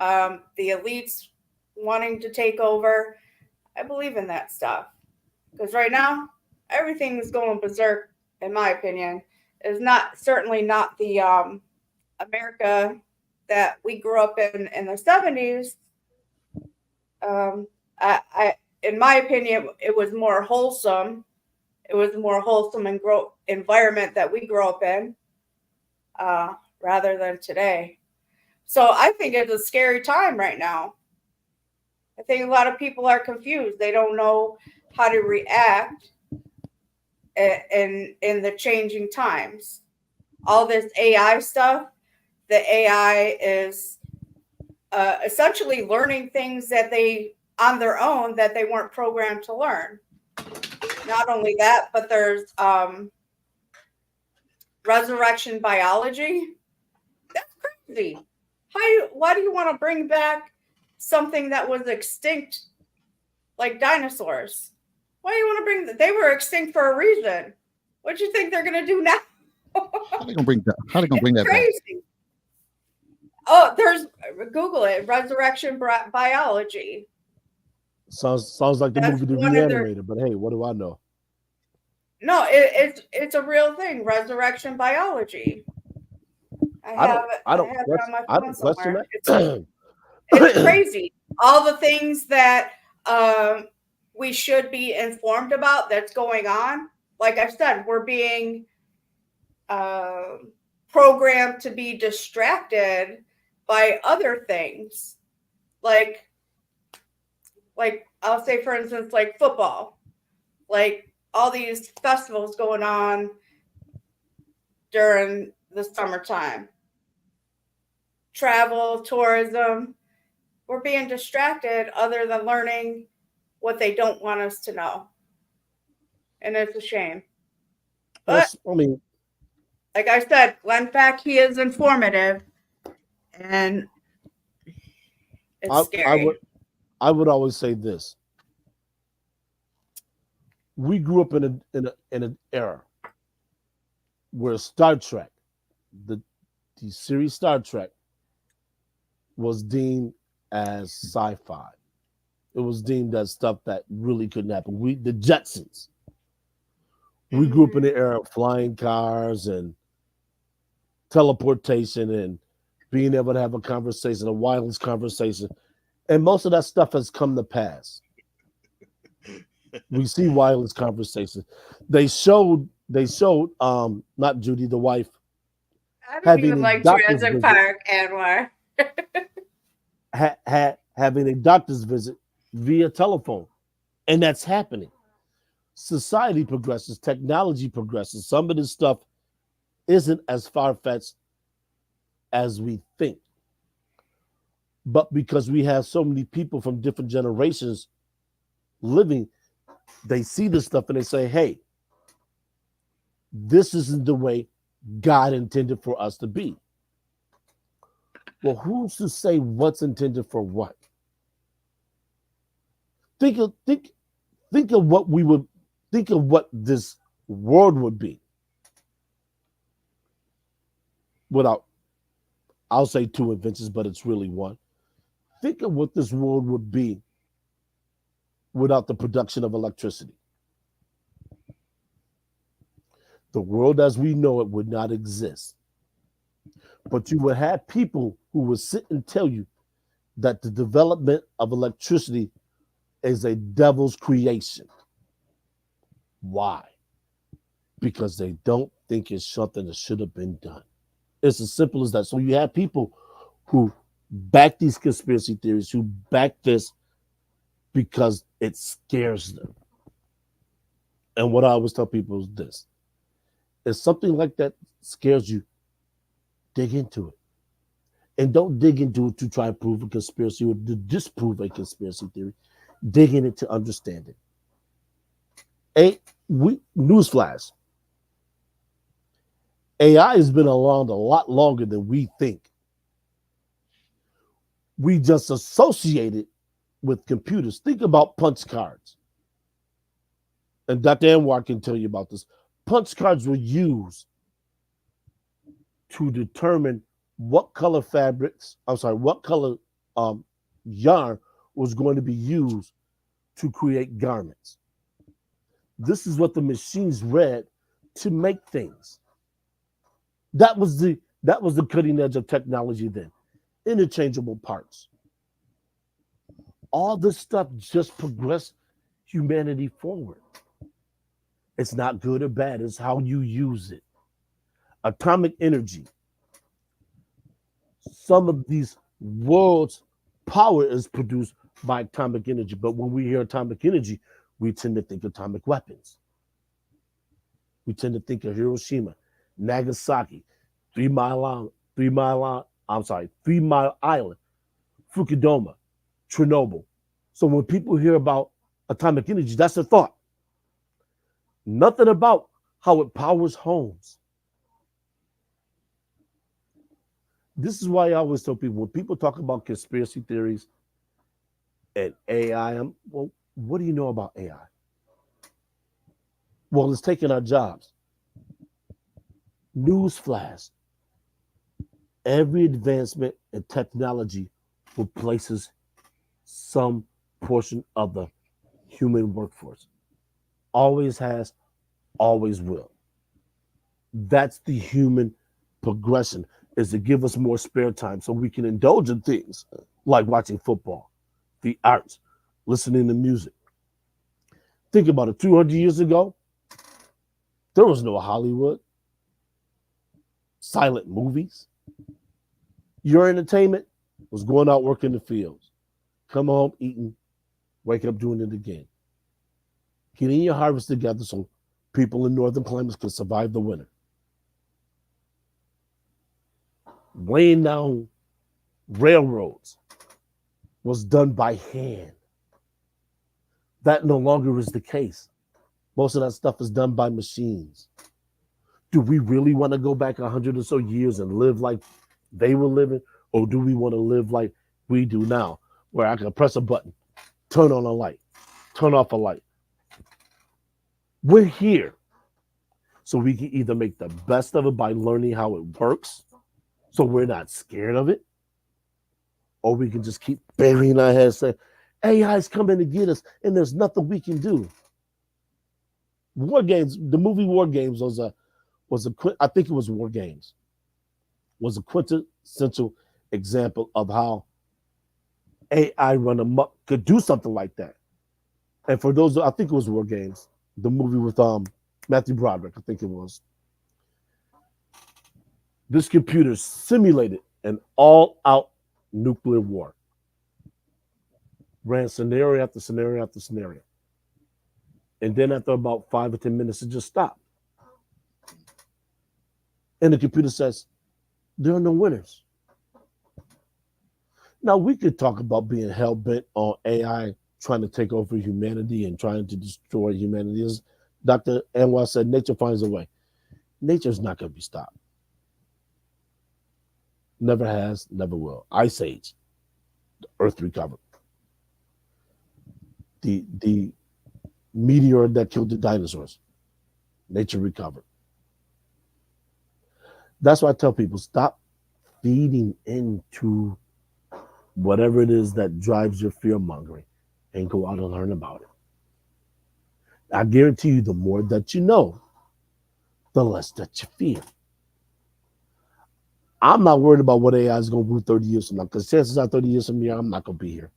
the elites wanting to take over. I believe in that stuff. Because right now, everything is going berserk, in my opinion. Is not certainly not the America that we grew up in the 70s. In my opinion, it was more wholesome. It was a more wholesome and environment that we grew up in, rather than today. So I think it's a scary time right now. I think a lot of people are confused. They don't know how to react in the changing times. All this AI stuff, the AI is essentially learning things that they on their own that they weren't programmed to learn. Not only that, but there's resurrection biology. That's crazy. Why do you want to bring back something that was extinct, like dinosaurs? Why do you want to bring that? They were extinct for a reason. What do you think they're going to do now? How are they going to bring that crazy. back? Oh, Google it, resurrection biology. Sounds like the movie to be animated, but hey, what do I know? No, it's a real thing, resurrection biology. I have it on my phone somewhere. It's crazy. All the things that we should be informed about that's going on. Like I said, we're being programmed to be distracted by other things. Like I'll say, for instance, like football. Like all these festivals going on during the summertime. Travel, tourism. We're being distracted other than learning what they don't want us to know. And it's a shame. But, like I said, Glenn Beck, he is informative. And it's scary. I would always say this. We grew up in an era where Star Trek, the series Star Trek, was deemed as sci-fi. It was deemed as stuff that really couldn't happen. The Jetsons. We grew up in the era of flying cars and teleportation and being able to have a conversation, a wireless conversation. And most of that stuff has come to pass. We see wireless conversations. They showed not Judy, the wife, I don't having even a like doctor's Jurassic visit, Park, Anwar. having a doctor's visit via telephone. And that's happening. Society progresses, technology progresses. Some of this stuff isn't as far-fetched as we think. But because we have so many people from different generations living, they see this stuff and they say, hey, this isn't the way God intended for us to be. Well, who's to say what's intended for what? Think of what we would think of what this world would be without, I'll say two inventions, but it's really one. Think of what this world would be without the production of electricity. The world as we know it would not exist. But you would have people who would sit and tell you that the development of electricity is a devil's creation. Why? Because they don't think it's something that should have been done. It's as simple as that. So you have people who back these conspiracy theories, who back this because it scares them. And what I always tell people is this: if something like that scares you, dig into it. And don't dig into it to try to prove a conspiracy or to disprove a conspiracy theory. Dig in it to understand it. Newsflash. AI has been around a lot longer than we think. We just associate it with computers. Think about punch cards. And Dr. Anwar can tell you about this. Punch cards were used to determine what color yarn was going to be used to create garments. This is what the machines read to make things. That was the cutting edge of technology then. Interchangeable parts. All this stuff just progressed humanity forward. It's not good or bad, it's how you use it. Atomic energy. Some of these worlds' power is produced by atomic energy, but when we hear atomic energy, we tend to think atomic weapons. We tend to think of Hiroshima, Nagasaki, 3 Mile Island, Fukushima, Chernobyl. So when people hear about atomic energy, that's a thought. Nothing about how it powers homes. This is why I always tell people, when people talk about conspiracy theories and AI, well, what do you know about AI? Well, it's taking our jobs. Newsflash. Every advancement in technology replaces some portion of the human workforce. Always has, always will. That's the human progression, is to give us more spare time so we can indulge in things like watching football, the arts, listening to music. Think about it. 200 years ago, there was no Hollywood, silent movies. Your entertainment was going out working the fields, come home eating, wake up doing it again. Getting your harvest together so people in northern climates can survive the winter. Laying down railroads was done by hand. That no longer is the case. Most of that stuff is done by machines. Do we really want to go back 100 or so years and live like they were living? Or do we want to live like we do now, where I can press a button, turn on a light, turn off a light? We're here. So we can either make the best of it by learning how it works, so we're not scared of it, or we can just keep burying our heads saying, AI is coming to get us and there's nothing we can do. War Games, the movie War Games I think it was War Games, was a quintessential example of how AI run amok could do something like that. And for those, I think it was War Games, the movie with Matthew Broderick, I think it was. This computer simulated an all-out nuclear war. Ran scenario after scenario after scenario. And then after about 5 or 10 minutes, it just stopped. And the computer says, there are no winners. Now, we could talk about being hell-bent on AI trying to take over humanity and trying to destroy humanity. As Dr. Anwar said, nature finds a way. Nature's not going to be stopped. Never has, never will. Ice Age, the Earth recovered. The meteor that killed the dinosaurs, nature recovered. That's why I tell people, stop feeding into whatever it is that drives your fear mongering and go out and learn about it. I guarantee you, the more that you know, the less that you fear. I'm not worried about what AI is going to do 30 years from now, because chances are 30 years from now, I'm not going to be here.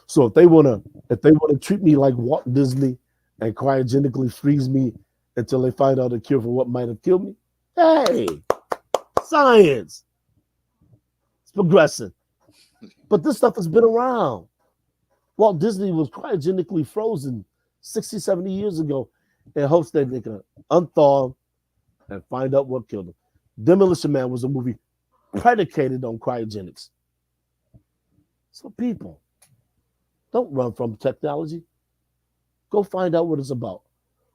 So if they want to treat me like Walt Disney and cryogenically freeze me until they find out a cure for what might have killed me, hey, science, it's progressing. But this stuff has been around. Walt Disney was cryogenically frozen 60, 70 years ago in hopes that they could unthaw and find out what killed him. Demolition Man was a movie predicated on cryogenics. So people, don't run from technology. Go find out what it's about.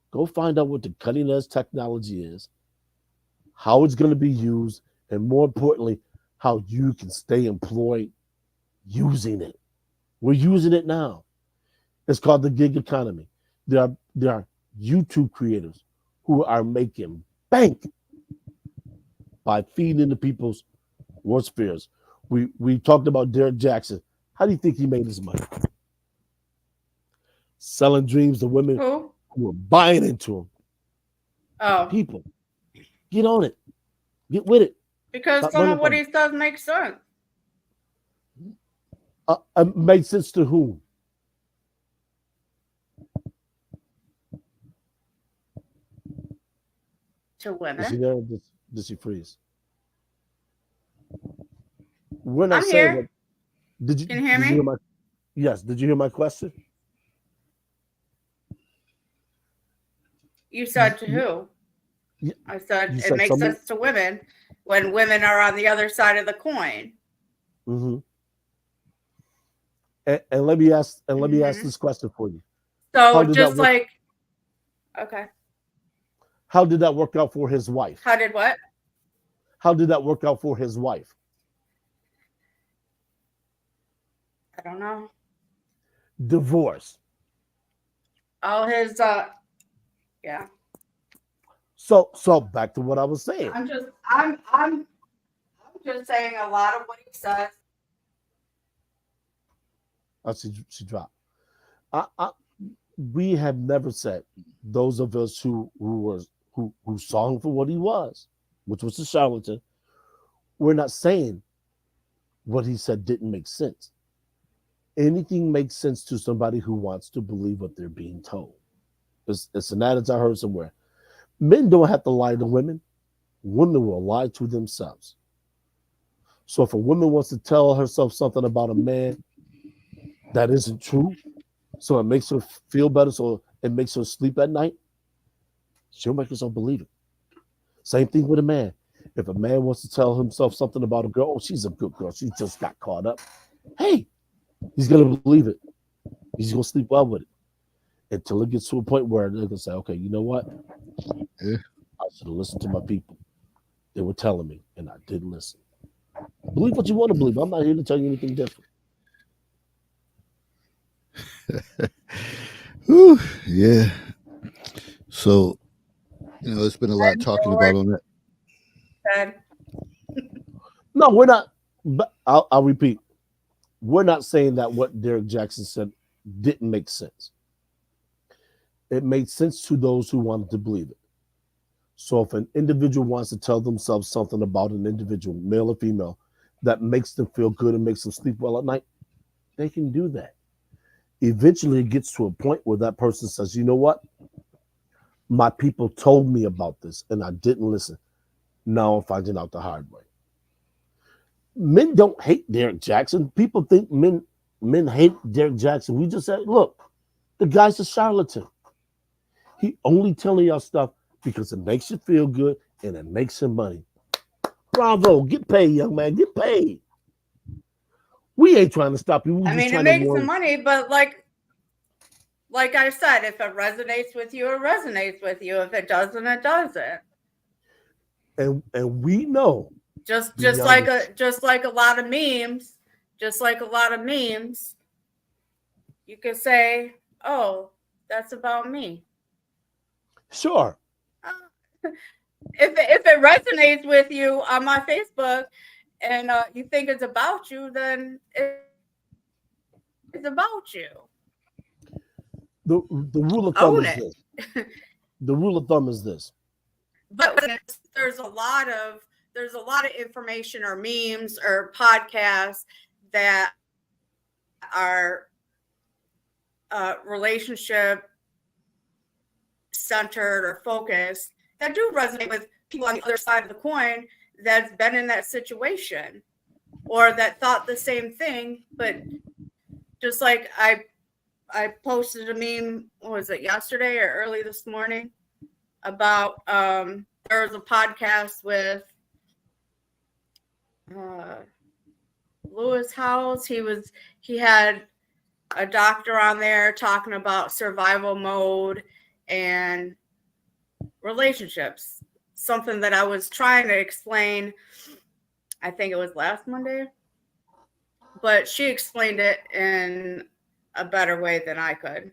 Go find out what the cutting edge technology is, how it's going to be used, and more importantly, how you can stay employed using it. We're using it now. It's called the gig economy. There are YouTube creators who are making bank by feeding into people's worst fears. We talked about Derek Jackson. How do you think he made his money? Selling dreams to women who were buying into him. Oh, People, get on it. Get with it. because Stop some running of what from he says makes sense. it. Makes sense to whom? To Is he women. there? Does he freeze? We're not I'm saying here. that. Did you Can you hear did me? you hear my Yes, did you hear my question? You said to You- who? you- I said you it said makes someone. sense to women when women are on the other side of the coin. Mm-hmm. And let me ask Mhm. this question for you. So How did that just work? like, okay, How did that work out for his wife? how did what? How did that work out for his wife? I don't know. Divorce. Oh, his yeah. So back to what I was saying. I'm just saying a lot of what he says. I see she dropped. We have never said, those of us who saw him for what he was, which was a charlatan, we're not saying what he said didn't make sense. Anything makes sense to somebody who wants to believe what they're being told. It's an adage I heard somewhere. Men don't have to lie to women. Women will lie to themselves. So if a woman wants to tell herself something about a man that isn't true, so it makes her feel better, so it makes her sleep at night, she'll make herself believe it. Same thing with a man. If a man wants to tell himself something about a girl, oh, she's a good girl, she just got caught up. Hey, he's gonna believe it. He's gonna sleep well with it until it gets to a point where they're gonna say, okay, you know what? Yeah. I should have listened to my people. They were telling me, and I didn't listen. Believe what you want to believe. I'm not here to tell you anything different. Whew, yeah. So, it's been a lot talking about on that. Said No, we're not. But I'll repeat. We're not saying that what Derek Jackson said didn't make sense. It made sense to those who wanted to believe it. So if an individual wants to tell themselves something about an individual, male or female, that makes them feel good and makes them sleep well at night, they can do that. Eventually, it gets to a point where that person says, you know what? My people told me about this and I didn't listen. Now I'm finding out the hard way. Men don't hate Derek Jackson. People think men hate Derek Jackson. We just said, look, the guy's a charlatan. He only telling y'all stuff because it makes you feel good and it makes him money. Bravo. Get paid, young man. Get paid. We ain't trying to stop you. I mean, it makes some money, but like I said, if it resonates with you, it resonates with you. If it doesn't, it doesn't. And we know. Just like a lot of memes, you could say, "Oh, that's about me." Sure. If it resonates with you on my Facebook and you think it's about you, then it's about you. The rule of thumb is this. The rule of thumb is this. But there's a lot of information or memes or podcasts that are relationship centered or focused that do resonate with people on the other side of the coin that's been in that situation or that thought the same thing. But just like I posted a meme, what was it, yesterday or early this morning, about there was a podcast with Lewis Howes. He had a doctor on there talking about survival mode and relationships, something that I was trying to explain, I think it was last Monday, but she explained it in a better way than I could.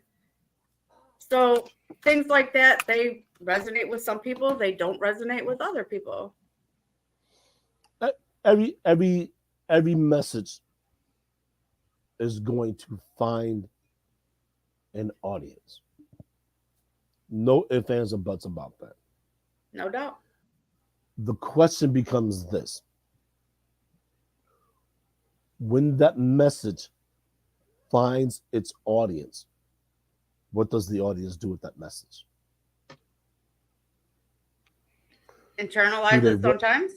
So things like that, they resonate with some people, they don't resonate with other people. Every message is going to find an audience. No ifs, ands, or buts about that. No doubt. The question becomes this. When that message finds its audience, what does the audience do with that message? Internalize it sometimes.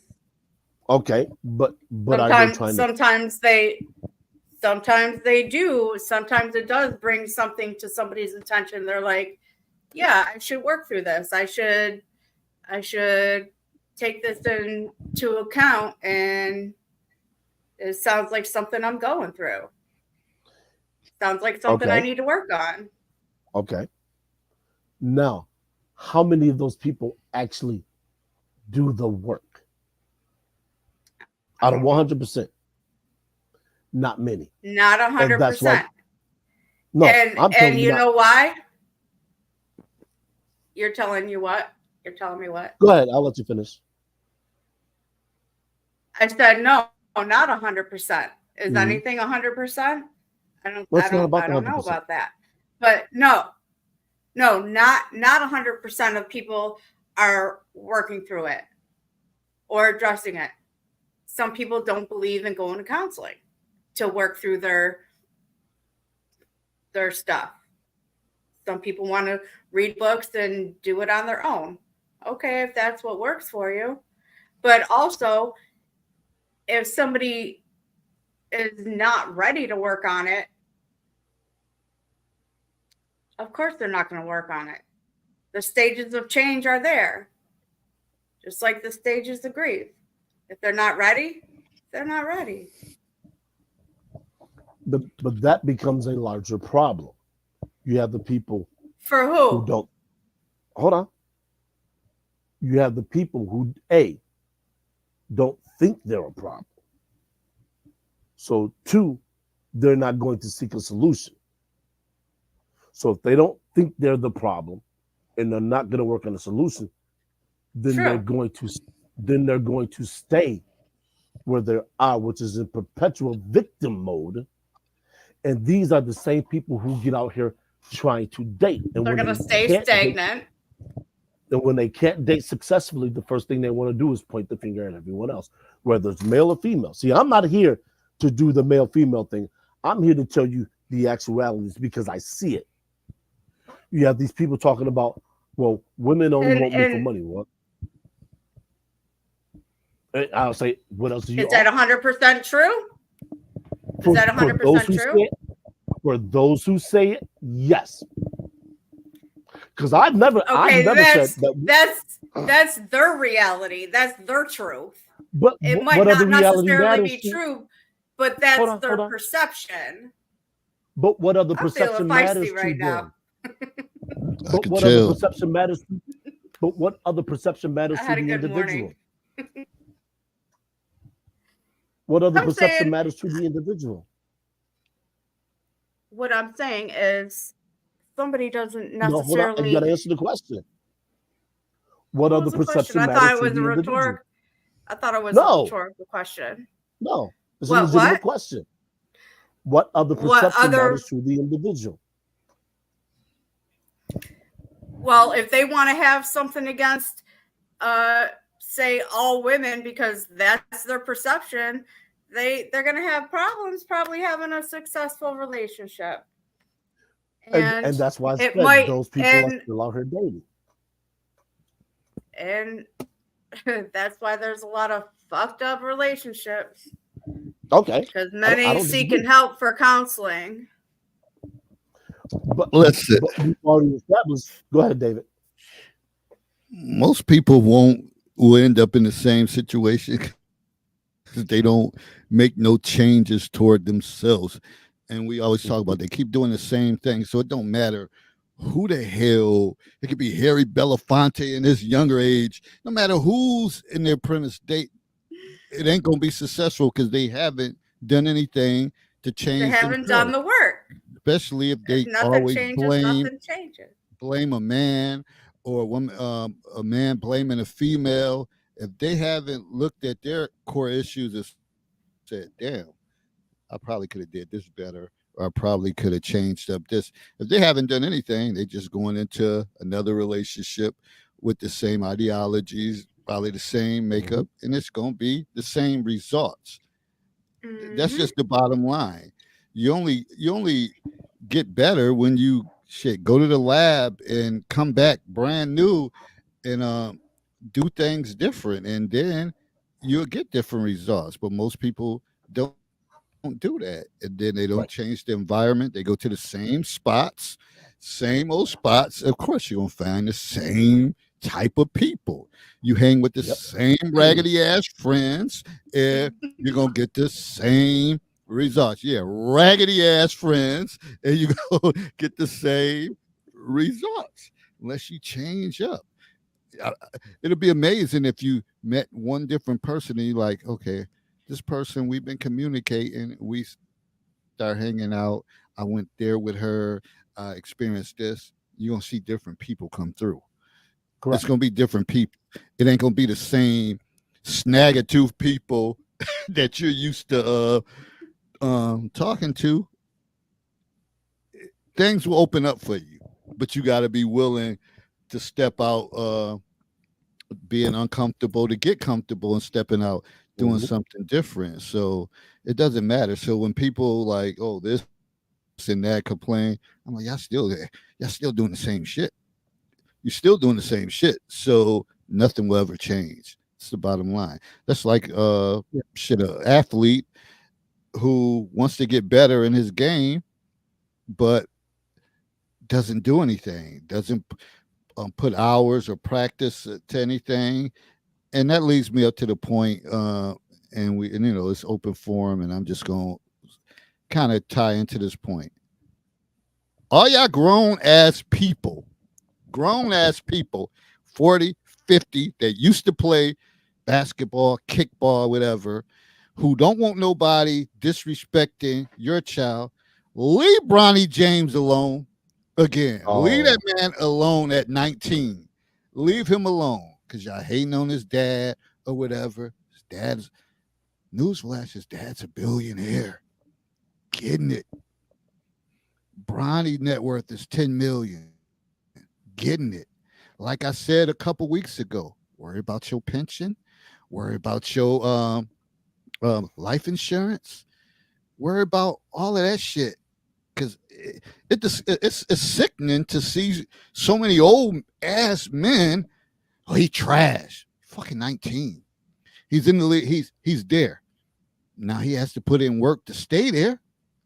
Okay, but sometimes they do. Sometimes it does bring something to somebody's attention. They're like, yeah, I should work through this. I should take this into account, and it sounds like something I'm going through. Sounds like something I need to work on. Okay. Now, how many of those people actually do the work? Out of 100%. Not many. Not 100%. No, and you know why? You're telling me what? Go ahead. I'll let you finish. I said no, not 100%. Is anything 100%? I don't know about that. But no, not 100% of people are working through it or addressing it. Some people don't believe in going to counseling to work through their stuff. Some people want to read books and do it on their own. Okay, if that's what works for you. But also, if somebody is not ready to work on it, of course they're not going to work on it. The stages of change are there, just like the stages of grief. If they're not ready, they're not ready. But that becomes a larger problem. You have the people for who don't. Hold on. You have the people who don't think they're a problem. So 2, they're not going to seek a solution. So if they don't think they're the problem and they're not going to work on a solution, then they're going to stay where they are, which is in perpetual victim mode. And these are the same people who get out here trying to date. And they're going to stay stagnant. And when they can't date successfully, the first thing they want to do is point the finger at everyone else, whether it's male or female. See, I'm not here to do the male female thing. I'm here to tell you the actualities because I see it. You have these people talking about, well, women only want me for money. What? I'll say, what else do you? Is that 100% true? Is that 100% true? For those who say it, yes. Because I've never said that. That's their reality. That's their truth. But it might not necessarily be true, but that's their perception. But what other perception matters right now? But what other perception matters? But what other perception matters to the individual? What other perception matters to the individual? What I'm saying is, somebody doesn't necessarily. No, hold on. You got to answer the question. What other perception matters to the individual? I thought it was a rhetorical question. No, it's a legitimate question. What other perception matters to the individual? Well, if they want to have something against, say, all women because that's their perception, they're going to have problems probably having a successful relationship. And that's why those people are still out here dating. And that's why there's a lot of fucked up relationships. Okay. Because many seeking help for counseling. But listen, we've already established. Go ahead, David. Most people will end up in the same situation because they don't make no changes toward themselves. And we always talk about they keep doing the same thing. So it don't matter who the hell, it could be Harry Belafonte in his younger age. No matter who's in their premise date, it ain't going to be successful because they haven't done anything to change. They haven't done the work. Especially if they always blame a man or a man blaming a female. If they haven't looked at their core issues and said, damn, I probably could have did this better, or I probably could have changed up this. If they haven't done anything, they just going into another relationship with the same ideologies, probably the same makeup, and it's going to be the same results. Mm-hmm. That's just the bottom line. You only get better when you go to the lab and come back brand new and do things different, and then you'll get different results. But most people don't do that, and then they don't change the environment. They go to the same spots, same old spots. Of course, you're gonna find the same type of people. You hang with the same raggedy ass friends, and you're gonna get the same results. Yeah, raggedy ass friends, and you go get the same results unless you change up. It'll be amazing if you met one different person and you're like, okay, this person, we've been communicating, we start hanging out, I went there with her, I experienced this. You're gonna see different people come through. Correct. It's gonna be different people. It ain't gonna be the same snag-a-tooth people that you're used to talking to. Things will open up for you, but you got to be willing to step out, being uncomfortable to get comfortable and stepping out, doing something different. So it doesn't matter. So when people like, oh, this and that complain, I'm like, y'all still there. Y'all still doing the same shit. You're still doing the same shit. So nothing will ever change. It's the bottom line. That's like an athlete who wants to get better in his game, but doesn't do anything, doesn't put hours or practice to anything. And that leads me up to the point, and it's open forum, and I'm just going to kind of tie into this point. All y'all grown ass people, 40, 50, that used to play basketball, kickball, whatever, who don't want nobody disrespecting your child, leave Bronny James alone again. Leave that man alone at 19. Leave him alone because y'all hating on his dad or whatever. His dad's, newsflash, his dad's a billionaire. Getting it. Bronny net worth is $10 million. Getting it. like I said a couple weeks ago, worry about your pension, worry about your life insurance, worry about all of that shit. Because it's sickening to see so many old ass men. Oh, he trash. Fucking 19. He's in the league. He's there. Now he has to put in work to stay there.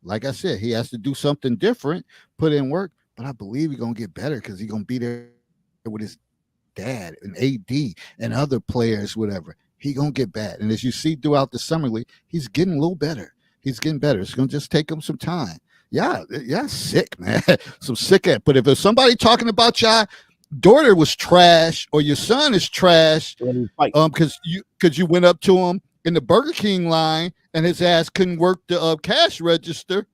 Like I said, he has to do something different, put in work. But I believe he's gonna get better because he's gonna be there with his dad and AD and other players, whatever. He gonna get bad. And as you see throughout the summer league, he's getting a little better. He's getting better. It's gonna just take him some time. Yeah, sick, man. Some sick at. But if there's somebody talking about your daughter was trash or your son is trash, because you went up to him in the Burger King line and his ass couldn't work the cash register,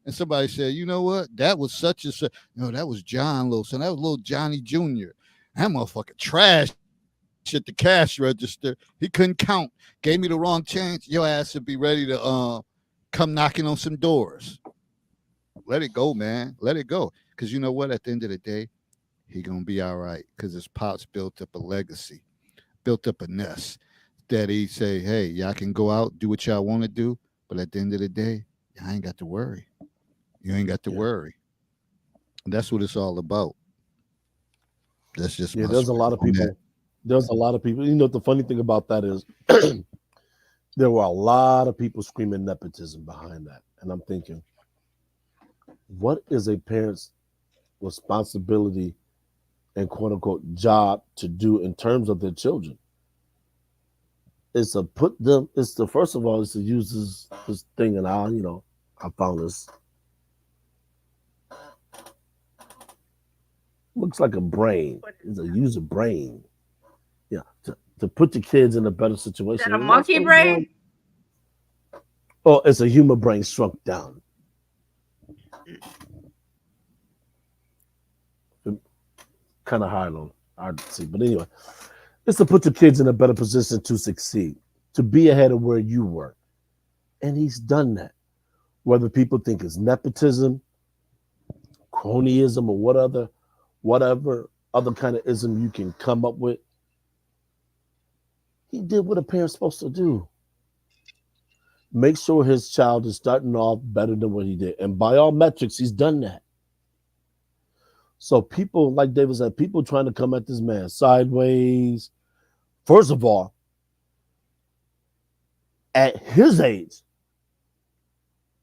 and somebody said, you know what, that was such and such. No, that was John Wilson. That was little Johnny Jr. That motherfucker trash at the cash register. He couldn't count. Gave me the wrong change. Your ass would be ready to come knocking on some doors. Let it go, man. Let it go. Because you know what? At the end of the day, he going to be all right because his pops built up a legacy, built up a nest that he say, hey, y'all can go out, do what y'all want to do. But at the end of the day, y'all ain't got to worry. You ain't got to worry. And that's what it's all about. That's just there's a lot of people. There's a lot of people. You know, the funny thing about that is there were a lot of people screaming nepotism behind that. And I'm thinking, what is a parent's responsibility and quote unquote job to do in terms of their children? It's to put them, it's to, first of all, is to use this thing, and I found this. Looks like a brain. It's a user brain. Yeah, to put the kids in a better situation. Is that a monkey brain? Oh, it's a human brain shrunk down. Kind of hard to see, but anyway, it's to put the kids in a better position to succeed, to be ahead of where you were, and he's done that. Whether people think it's nepotism, cronyism, or whatever other kind of ism you can come up with, he did what a parent's supposed to do. Make sure his child is starting off better than what he did, and by all metrics, he's done that. So people, like David said, people trying to come at this man sideways. First of all, at his age,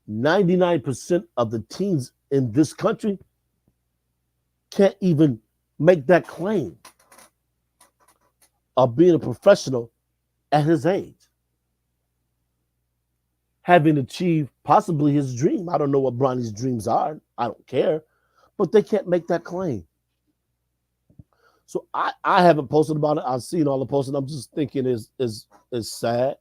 99% of the teens in this country can't even make that claim of being a professional at his age. Having achieved possibly his dream. I don't know what Bronny's dreams are. I don't care. But they can't make that claim. So I haven't posted about it. I've seen all the posts, and I'm just thinking is sad.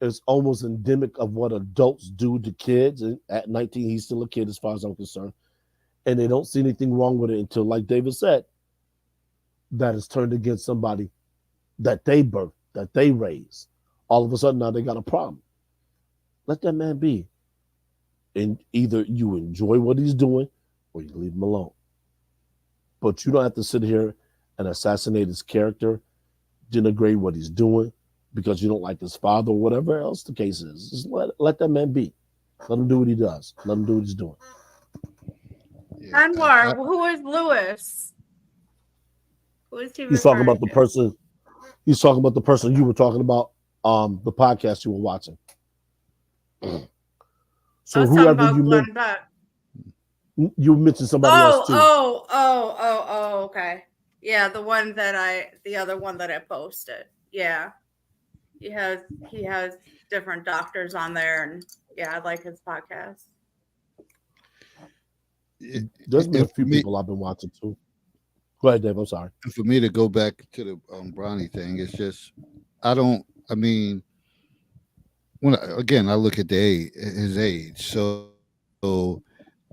It's almost endemic of what adults do to kids. And at 19, he's still a kid as far as I'm concerned. And they don't see anything wrong with it until, like David said, that is turned against somebody that they birthed, that they raised. All of a sudden, now they got a problem. Let that man be. And either you enjoy what he's doing or you leave him alone. But you don't have to sit here and assassinate his character, denigrate what he's doing because you don't like his father or whatever else the case is. Just let that man be. Let him do what he does. Let him do what he's doing. Yeah, Anwar, who is Lewis? Who is he? He's talking about the person. He's talking about the person you were talking about. The podcast you were watching. So whoever you mentioned somebody else too. Oh, okay. Yeah, the other one that I posted. Yeah. He has different doctors on there, and yeah, I like his podcast. There's been a few people I've been watching too. Go ahead, Dave. I'm sorry. For me to go back to the Bronny thing, it's just when I look at his age, so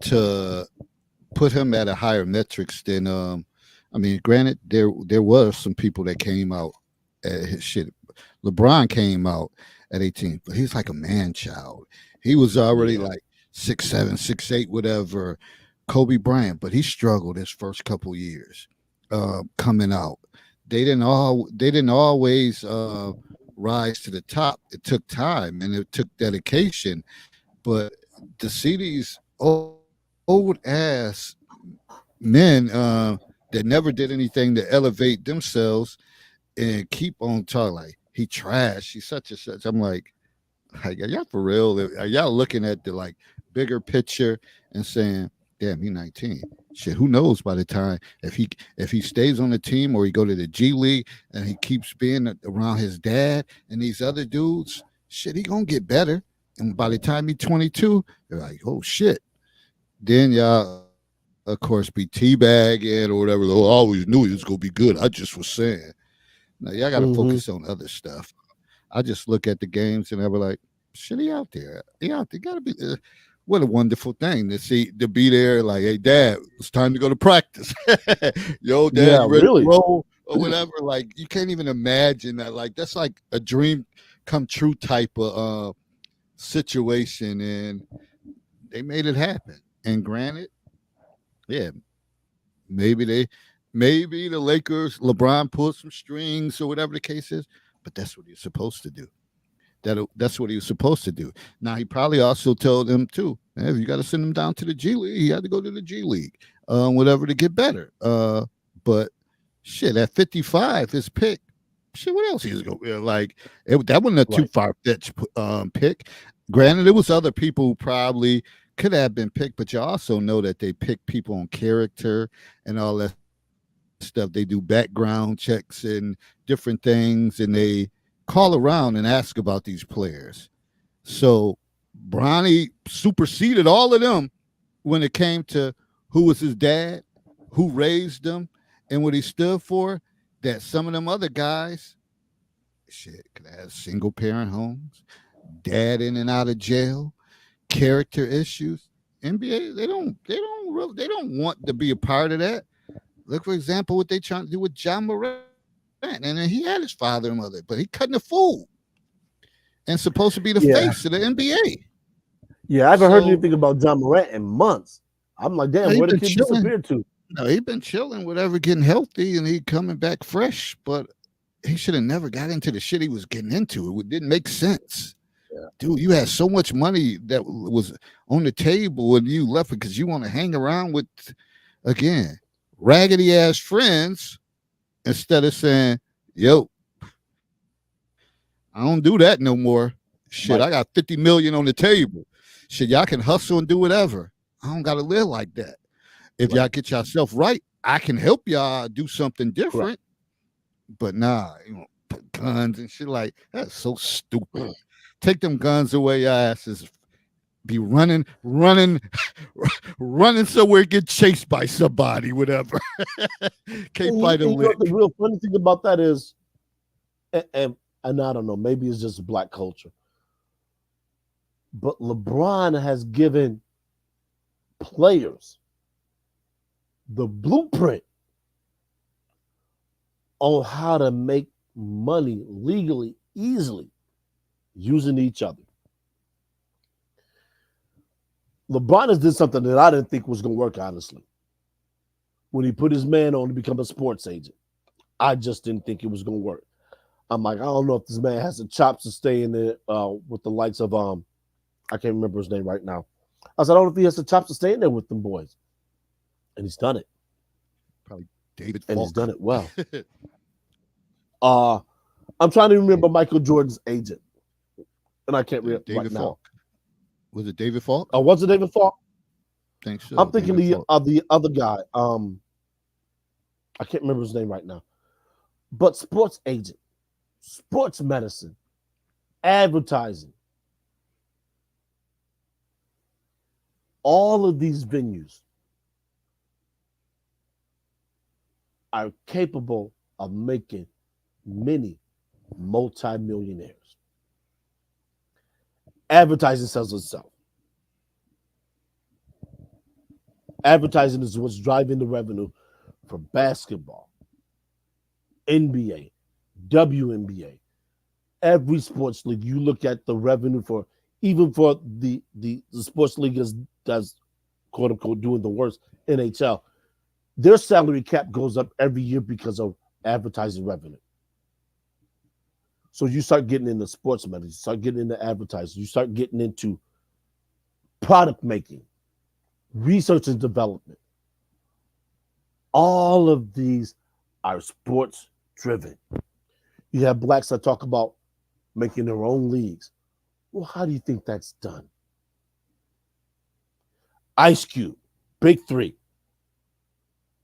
to put him at a higher metrics than granted there were some people that came out at his shit. LeBron came out at 18, but he's like a man child. He was already like 6'7", 6'8", whatever. Kobe Bryant, but he struggled his first couple years. coming out. They didn't always rise to the top. It took time and it took dedication. But to see these old ass men that never did anything to elevate themselves and keep on talking like he trash, he's such and such. I'm like, are y'all for real? Are y'all looking at the like bigger picture and saying, damn, he 19. Shit, who knows by the time if he stays on the team or he go to the G League and he keeps being around his dad and these other dudes, shit, he gonna get better. And by the time he's 22, they're like, oh shit. Then y'all, of course, be teabagging or whatever. Oh, I always knew he was gonna be good. I just was saying. Now y'all got to Mhm. focus on other stuff. I just look at the games and I be like, shit, he out there. He out there. Gotta be. What a wonderful thing to be there. Like, hey, Dad, it's time to go to practice. Yo, Dad, Yeah, you ready to really. roll or whatever? Like, you can't even imagine that. Like, that's like a dream come true type of situation, and they made it happen. And granted, yeah, maybe maybe the Lakers, LeBron pulled some strings or whatever the case is, but that's what he's supposed to do. That's what he was supposed to do. Now he probably also told them too. Hey, if you got to send him down to the G League, he had to go to the G League, whatever to get better. But shit, at 55, his pick. Shit, what else he was going like? That wasn't a too Right. far fetched pick. Granted, there was other people who probably could have been picked, but you also know that they pick people on character and all that stuff. They do background checks and different things, and they call around and ask about these players. So Bronny superseded all of them when it came to who was his dad, who raised him, and what he stood for. That some of them other guys, shit, could have single parent homes, dad in and out of jail, character issues. NBA, they don't want to be a part of that. Look, for example, what they trying to do with John Morant. And then he had his father and mother, but he cutting a fool and supposed to be the face Yeah. of the NBA. Yeah, I haven't heard So anything about John Morant in months. I'm like, no, damn, he where the been kid chilling. disappeared to? No, he been chilling, whatever, getting healthy, and he coming back fresh. But he should have never got into the shit he was getting into. It didn't make sense. Yeah. Dude, you had so much money that was on the table and you left it because you want to hang around with, again, raggedy ass friends instead of saying, yo, I don't do that no more. Shit, I Right. got 50 million on the table. Shit, y'all can hustle and do whatever. I don't gotta live like that. If Right. y'all get yourself right, I can help y'all do something Correct. different. But nah, put guns and shit like that's so stupid. Take them guns away, your asses. Be running somewhere, get chased by somebody, whatever. Can't fight a And you know what the lick. real funny thing about that is, and I don't know, maybe it's just black culture, but LeBron has given players the blueprint on how to make money legally, easily, using each other. LeBron has did something that I didn't think was going to work, honestly. When he put his man on to become a sports agent, I just didn't think it was going to work. I'm like, I don't know if this man has the chops to stay in there with the likes of I can't remember his name right now. I said, I don't know if he has the chops to stay in there with them boys, and he's done it, Probably David and he's Falk. done it well. I'm trying to remember Michael Jordan's agent, and I can't remember right David now. Falk. Was it David Falk? Was it David Falk? Think so. I'm thinking David Falk. the other guy. I can't remember his name right now. But sports agent, sports medicine, advertising, all of these venues are capable of making many multimillionaires. Advertising sells itself. Advertising is what's driving the revenue for basketball, NBA, WNBA, every sports league. You look at the revenue for even for the sports league that's quote unquote doing the worst, NHL. Their salary cap goes up every year because of advertising revenue. So you start getting into sports medicine, you start getting into advertising, you start getting into product making, research and development. All of these are sports driven. You have blacks that talk about making their own leagues. Well, how do you think that's done? Ice Cube, Big Three.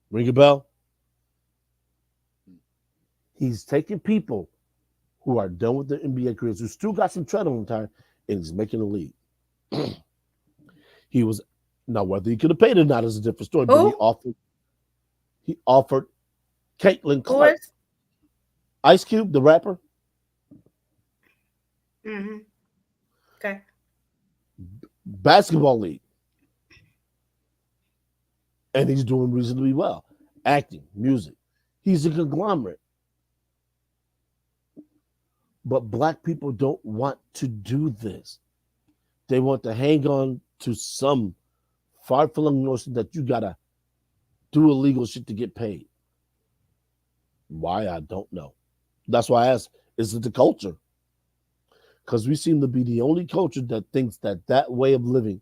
Ring a bell? He's taking people who are done with their NBA careers, who still got some tread on the tire, and he's making a league. He was now whether he could have paid or not is a different story. But he offered Caitlin Clark, Ice Cube, the rapper. Mm-hmm. Okay. Basketball league. And he's doing reasonably well. Acting, music. He's a conglomerate. But black people don't want to do this. They want to hang on to some far-flung notion that you gotta do illegal shit to get paid. Why? I don't know. That's why I asked, is it the culture? Because we seem to be the only culture that thinks that that way of living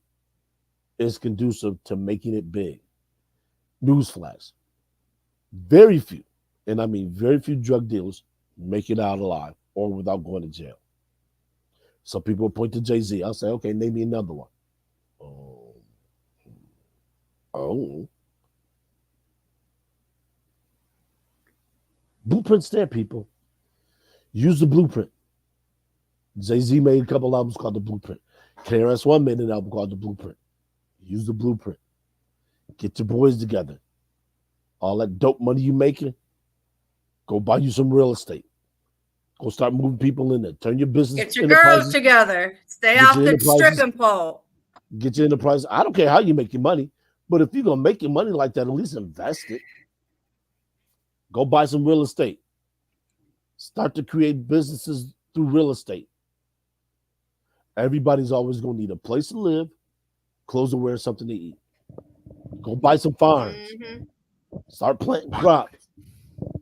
is conducive to making it big. Newsflash. Very few, and I mean very few drug dealers make it out alive or without going to jail. Some people point to Jay-Z. I'll say, okay, name me another one. Oh. Blueprint's there, people. Use the blueprint. Jay-Z made a couple albums called The Blueprint. KRS-One made an album called The Blueprint. Use the blueprint. Get your boys together. All that dope money you making, go buy you some real estate. Go start moving people in there. Turn your business. Get your girls together. Stay off the stripping pole. Get your enterprise. I don't care how you make your money, but if you're gonna make your money like that, at least invest it. Go buy some real estate. Start to create businesses through real estate. Everybody's always gonna need a place to live, clothes to wear, something to eat. Go buy some farms. Mm-hmm. Start planting crops.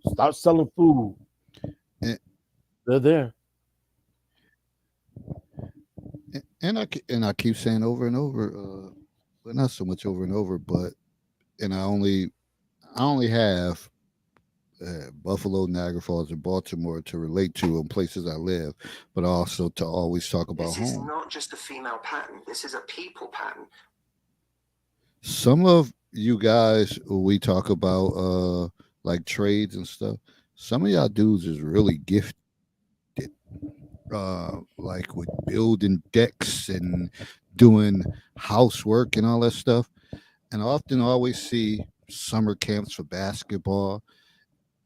Start selling food. They're there. And I keep saying over and over, but not so much over and over, but and I only have Buffalo, Niagara Falls, and Baltimore to relate to in places I live, but also to always talk about home. This is not just a female pattern. This is a people pattern. Some of you guys, we talk about like trades and stuff. Some of y'all dudes is really gifted, like with building decks and doing housework and all that stuff. And I often always see summer camps for basketball.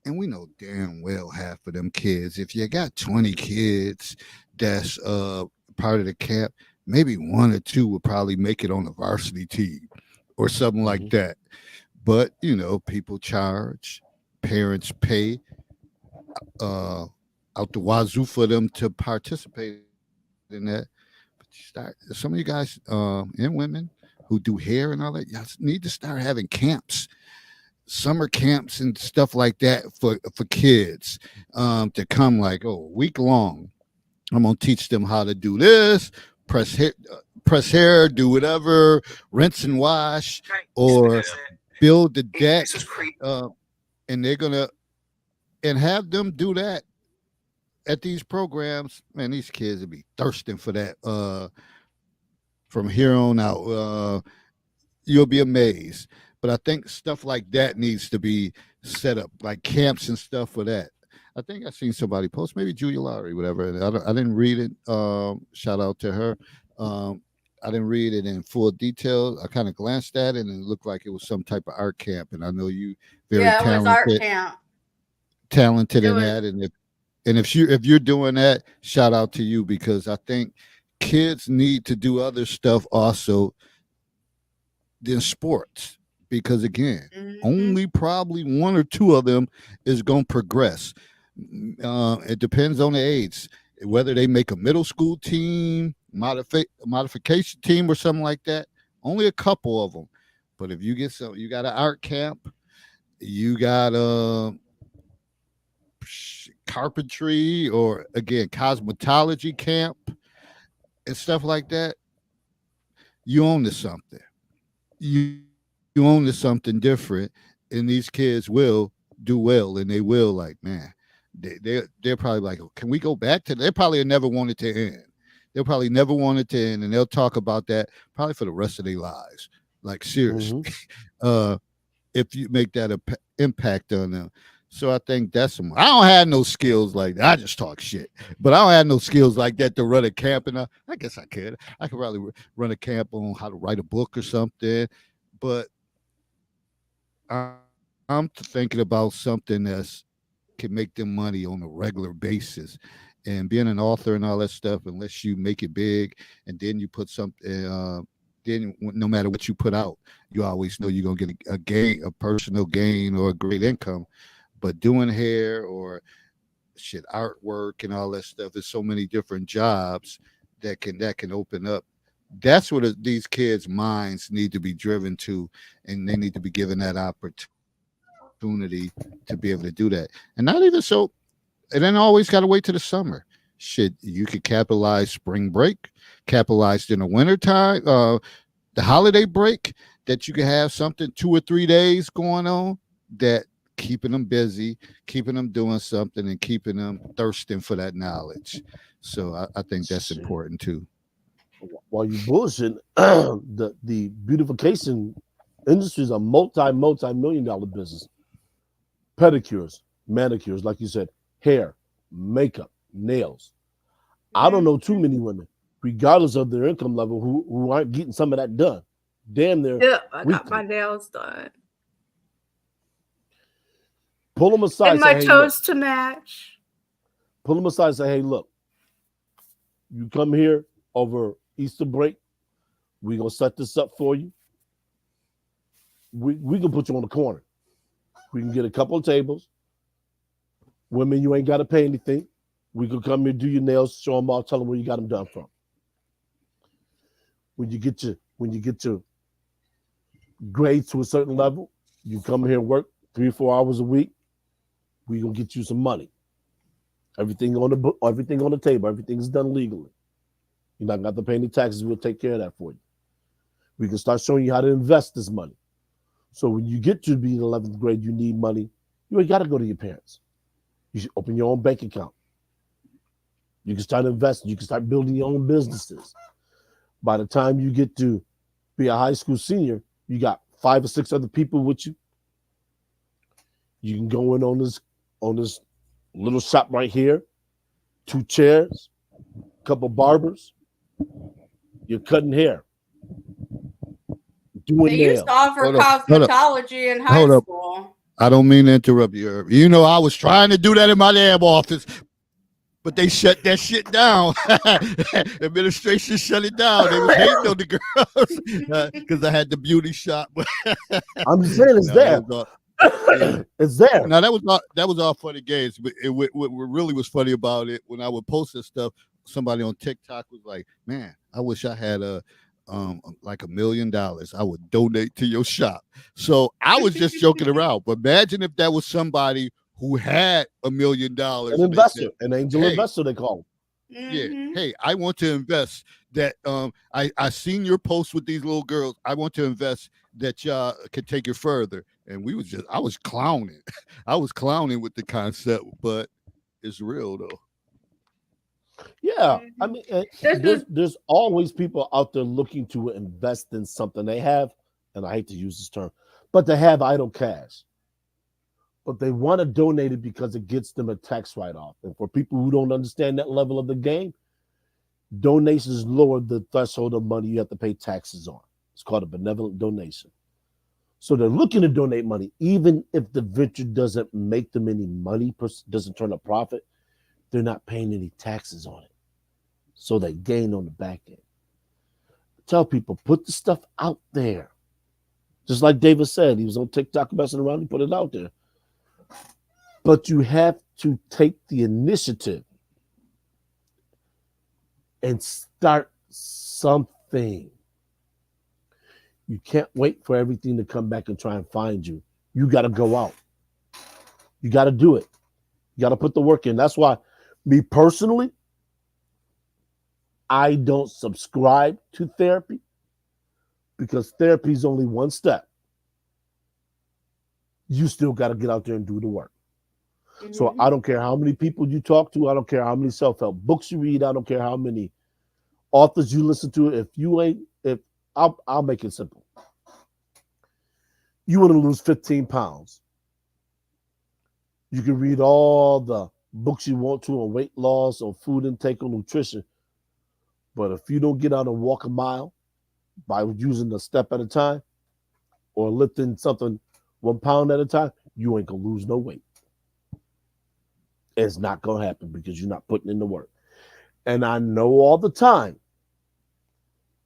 And we know damn well half of them kids, if you got 20 kids that's part of the camp, maybe one or two will probably make it on the varsity team or something like that. But, you know, people charge, parents pay out the wazoo for them to participate in that. But some of you guys and women who do hair and all that, y'all need to start having camps, summer camps and stuff like that for kids to come like, a week long. I'm going to teach them how to do this, press hair, do whatever, rinse and wash, or build the deck. And they're going to, and have them do that at these programs. Man, these kids will be thirsting for that from here on out. You'll be amazed. But I think stuff like that needs to be set up, like camps and stuff for that. I think I seen somebody post, maybe Julia Lowry, whatever. I didn't read it. Shout out to her. I didn't read it in full detail. I kind of glanced at it, and it looked like it was some type of art camp. And I know you very talented. It was art camp. Talented in that, and if you're doing that, shout out to you, because I think kids need to do other stuff also than sports. Because again, only probably one or two of them is going to progress. It depends on the age, whether they make a middle school team, modification team, or something like that. Only a couple of them. But if you get you got an art camp, You got carpentry, or again cosmetology camp and stuff like that. You own to something. You you own to something different, and these kids will do well, and they will like, man, they're probably like, can we go back to? They probably never wanted to end. They'll probably never wanted to end, and they'll talk about that probably for the rest of their lives. Like seriously, Mhm. uh, if you make that impact on them. So I think that's some. I don't have no skills like that. I just talk shit, but I don't have no skills like that to run a camp. And I guess I could. I could probably run a camp on how to write a book or something. But I- I'm thinking about something that's can make them money on a regular basis. And being an author and all that stuff, unless you make it big and then you put something, then no matter what you put out, you always know you're gonna get a gain, a personal gain, or a great income. But doing hair or shit artwork and all that stuff, there's so many different jobs that can open up. That's what these kids' minds need to be driven to, and they need to be given that opportunity to be able to do that. And not even so, and then always got to wait till the summer. Shit, you could capitalize spring break, capitalize in the wintertime, the holiday break, that you can have something 2 or 3 days going on that keeping them busy, keeping them doing something, and keeping them thirsting for that knowledge. So I think that's Shit. important too. While you bullshit, the beautification industry is a multi-million dollar business. Pedicures, manicures, like you said, hair, makeup, nails. I don't know too many women, regardless of their income level, who aren't getting some of that done. Damn near Yeah, I got weekly. my nails done. Pull them aside. And my Say, hey, look. toes to match. Pull them aside. Say, hey, look. You come here over Easter break. We gonna set this up for you. We can put you on the corner. We can get a couple of tables. Women, you ain't got to pay anything. We could come here, do your nails, show them all, tell them where you got them done from. When you get your grades to a certain level, you come here and work 3 or 4 hours a week. We gonna get you some money. Everything on the table. Everything's done legally. You're not gonna have to pay any taxes. We'll take care of that for you. We can start showing you how to invest this money. So when you get to be in 11th grade, you need money. You ain't got to go to your parents. You should open your own bank account. You can start investing. You can start building your own businesses. By the time you get to be a high school senior, you got 5 or 6 other people with you. You can go in on this little shop right here, 2 chairs, couple barbers. You're cutting hair, doing They used nails. to offer Hold up, hold up. cosmetology in high Hold up. school. I don't mean to interrupt you, Irv. You know, I was trying to do that in my damn office, but they shut that shit down. Administration shut it down. They was hating on the girls because I had the beauty shop. I'm just saying it's No, there. that was all- yeah. It's there. Now that was all funny games, but what really was funny about it, when I would post this stuff, somebody on TikTok was like, "Man, I wish I had like $1 million. I would donate to your shop." So I was just joking around. But imagine if that was somebody who had $1 million. An and they investor, said, an angel hey, investor, they call yeah, Mhm. hey, I want to invest that. I seen your post with these little girls. I want to invest that y'all could take it further. And I was clowning. I was clowning with the concept, but it's real though. them. Yeah, I mean, there's always people out there looking to invest in something. They have, and I hate to use this term, but they have idle cash. But they want to donate it because it gets them a tax write-off. And for people who don't understand that level of the game, donations lower the threshold of money you have to pay taxes on. It's called a benevolent donation. So they're looking to donate money, even if the venture doesn't make them any money, doesn't turn a profit, they're not paying any taxes on it. So they gain on the back end. Tell people, put the stuff out there. Just like David said, he was on TikTok messing around, he put it out there. But you have to take the initiative and start something. You can't wait for everything to come back and try and find you. You got to go out. You got to do it. You got to put the work in. That's why, me personally, I don't subscribe to therapy because therapy is only one step. You still got to get out there and do the work. So I don't care how many people you talk to. I don't care how many self-help books you read. I don't care how many authors you listen to. I'll make it simple. You want to lose 15 pounds. You can read all the books you want to on weight loss, on food intake, on nutrition. But if you don't get out and walk a mile by using a step at a time or lifting something 1 pound at a time, you ain't going to lose no weight. It's not going to happen because you're not putting in the work. And I know all the time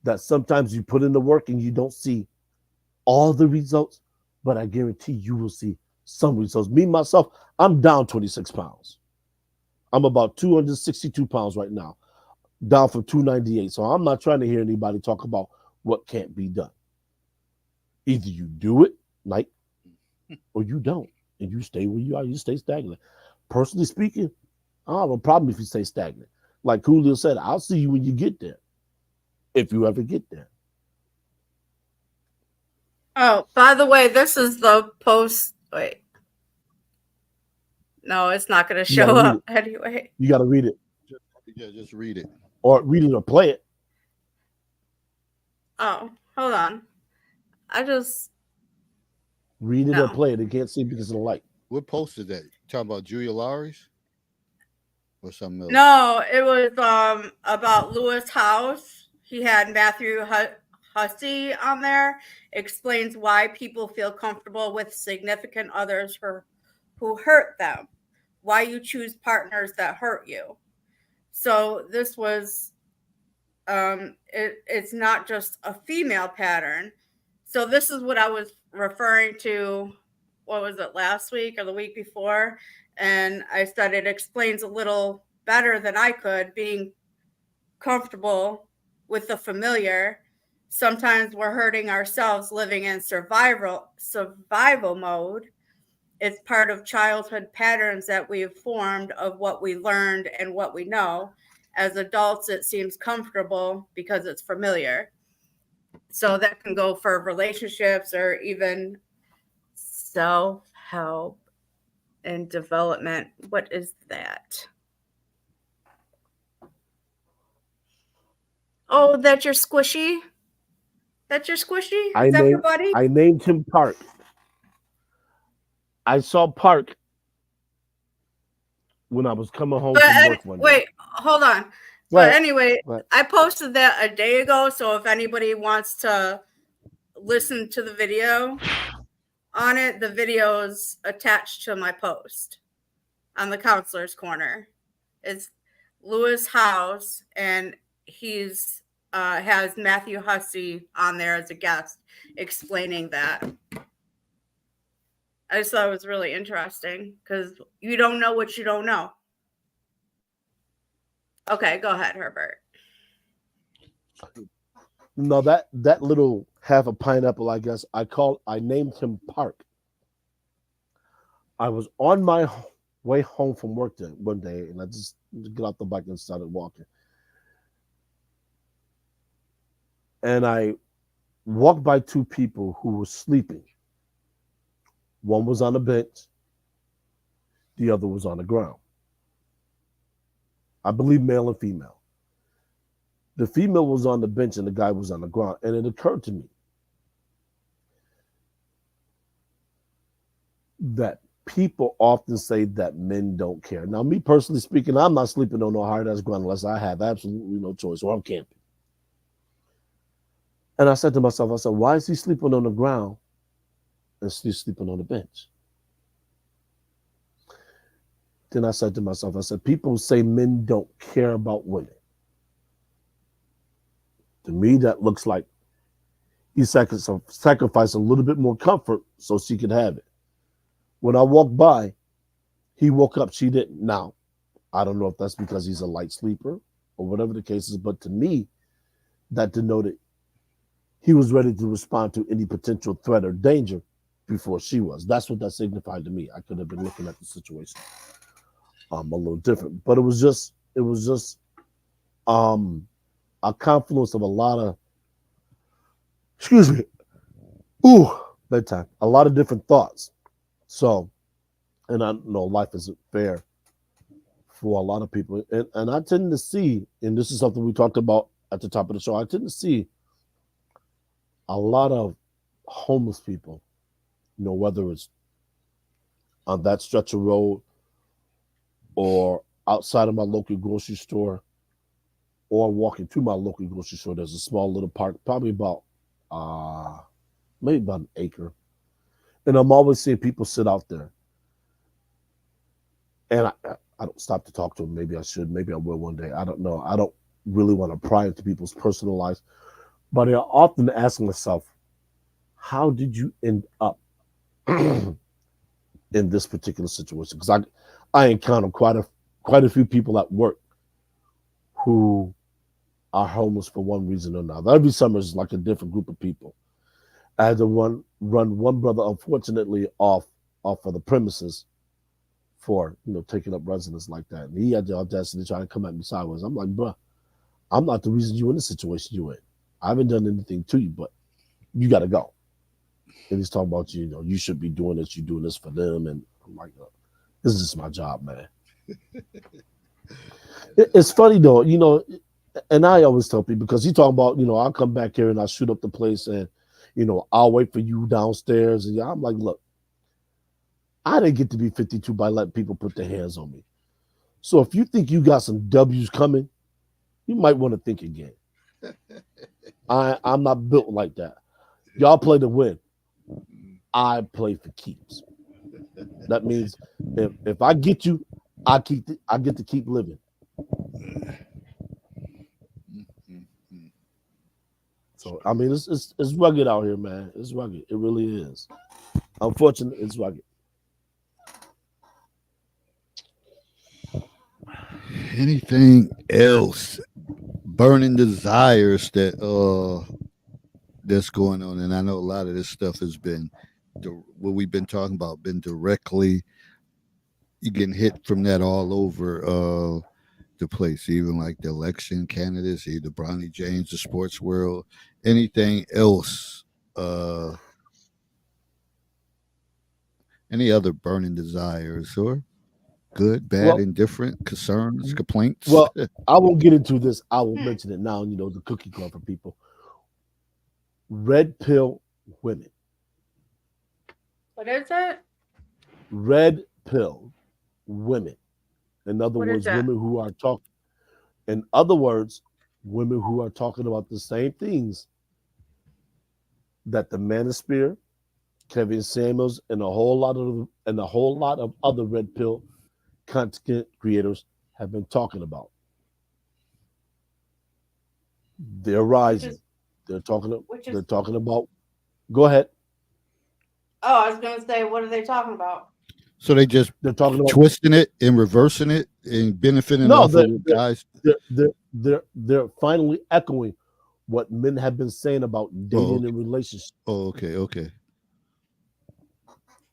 that sometimes you put in the work and you don't see all the results, but I guarantee you will see some results. Me, myself, I'm down 26 pounds. I'm about 262 pounds right now, down from 298. So I'm not trying to hear anybody talk about what can't be done. Either you do it, like, or you don't, and you stay where you are. You stay stagnant. Personally speaking, I don't have a problem if you stay stagnant. Like Julio said, I'll see you when you get there, if you ever get there. Oh, by the way, this is the post. Wait. No, it's not going to show up anyway. You got to read it. Yeah, just read it. Or read it or play it. Oh, hold on. Read it No. or play it. They can't see because of the light. What post is that? You talking about Julia Lowry's? Or something else? No, it was about Lewis House. He had Matthew Hussey on there. Explains why people feel comfortable with significant others who hurt them. Why you choose partners that hurt you. So this was, it's not just a female pattern. So this is what I was referring to. What was it, last week or the week before? And I said it explains a little better than I could, being comfortable with the familiar. Sometimes we're hurting ourselves living in survival mode. It's part of childhood patterns that we've formed of what we learned and what we know. As adults, it seems comfortable because it's familiar. So that can go for relationships or even self-help and development. What is that? Oh, that's your squishy? That's your squishy? Is that your buddy? I named him Park. I saw Park when I was coming home from work one day. Wait, hold on. But anyway, I posted that a day ago. So if anybody wants to listen to the video on it, the video is attached to my post on the Counselor's Corner. It's Lewis House, and he's has Matthew Hussey on there as a guest explaining that. I just thought it was really interesting because you don't know what you don't know. Okay, go ahead, Herbert. No, that little half a pineapple, I guess, I named him Park. I was on my way home from work one day, and I just got off the bike and started walking. And I walked by two people who were sleeping. One was on a bench. The other was on the ground. I believe male and female. The female was on the bench and the guy was on the ground. And it occurred to me that people often say that men don't care. Now, me personally speaking, I'm not sleeping on no hard-ass ground unless I have absolutely no choice or I'm camping. And I said to myself, I said, why is he sleeping on the ground and still sleeping on the bench? Then I said to myself, I said, people say men don't care about women. To me, that looks like he sacrificed a little bit more comfort so she could have it. When I walked by, he woke up, she didn't. Now, I don't know if that's because he's a light sleeper or whatever the case is, but to me, that denoted he was ready to respond to any potential threat or danger before she was. That's what that signified to me. I could have been looking at the situation a little different, but it was just a confluence of a lot of, excuse me, bedtime, a lot of different thoughts. So, and I know life isn't fair for a lot of people, and I tend to see, and this is something we talked about at the top of the show, I tend to see a lot of homeless people, whether it's on that stretch of road or outside of my local grocery store or walking to my local grocery store. There's a small little park, probably about maybe about an acre. And I'm always seeing people sit out there. And I don't stop to talk to them. Maybe I should. Maybe I will one day. I don't know. I don't really want to pry into people's personal lives. But I often ask myself, how did you end up in this particular situation? Because I encounter quite a few people at work who are homeless for one reason or another. Every summer is like a different group of people. I had to run one brother, unfortunately, off of the premises for taking up residence like that. And he had the audacity to try to come at me sideways. I'm like, bro, I'm not the reason you're in the situation you're in. I haven't done anything to you, but you got to go. And he's talking about you should be doing this. You're doing this for them. And I'm like, this is just my job, man. It's funny though, and I always tell people, because he talking about, I'll come back here and I'll shoot up the place and, I'll wait for you downstairs. And I'm like, look, I didn't get to be 52 by letting people put their hands on me. So if you think you got some W's coming, you might want to think again. I'm not built like that. Y'all play to win. I play for keeps. That means if I get you, I get to keep living. So I mean, it's rugged out here, man. It's rugged. It really is. Unfortunately, it's rugged. Anything else? Burning desires that's going on, and I know a lot of this stuff has been what we've been talking about, been directly. You getting hit from that all over the place, even like the election candidacy, the Bronny James, the sports world, anything else, any other burning desires or good, bad, indifferent, concerns, complaints? Well, I won't get into this. I will mention it now, the cookie club for people. Red pill women. What is it? Red pill women. In other What is words, that? women who are talking. In other words, women who are talking about the same things that the Manosphere, Kevin Samuels, and a whole lot of other red pill content creators have been talking about. They're rising. They're talking about. Go ahead. Oh, I was going to say, what are they talking about? So they're talking about twisting it and reversing it and benefiting off of guys. They're finally echoing what men have been saying about dating and relationships. Oh, okay.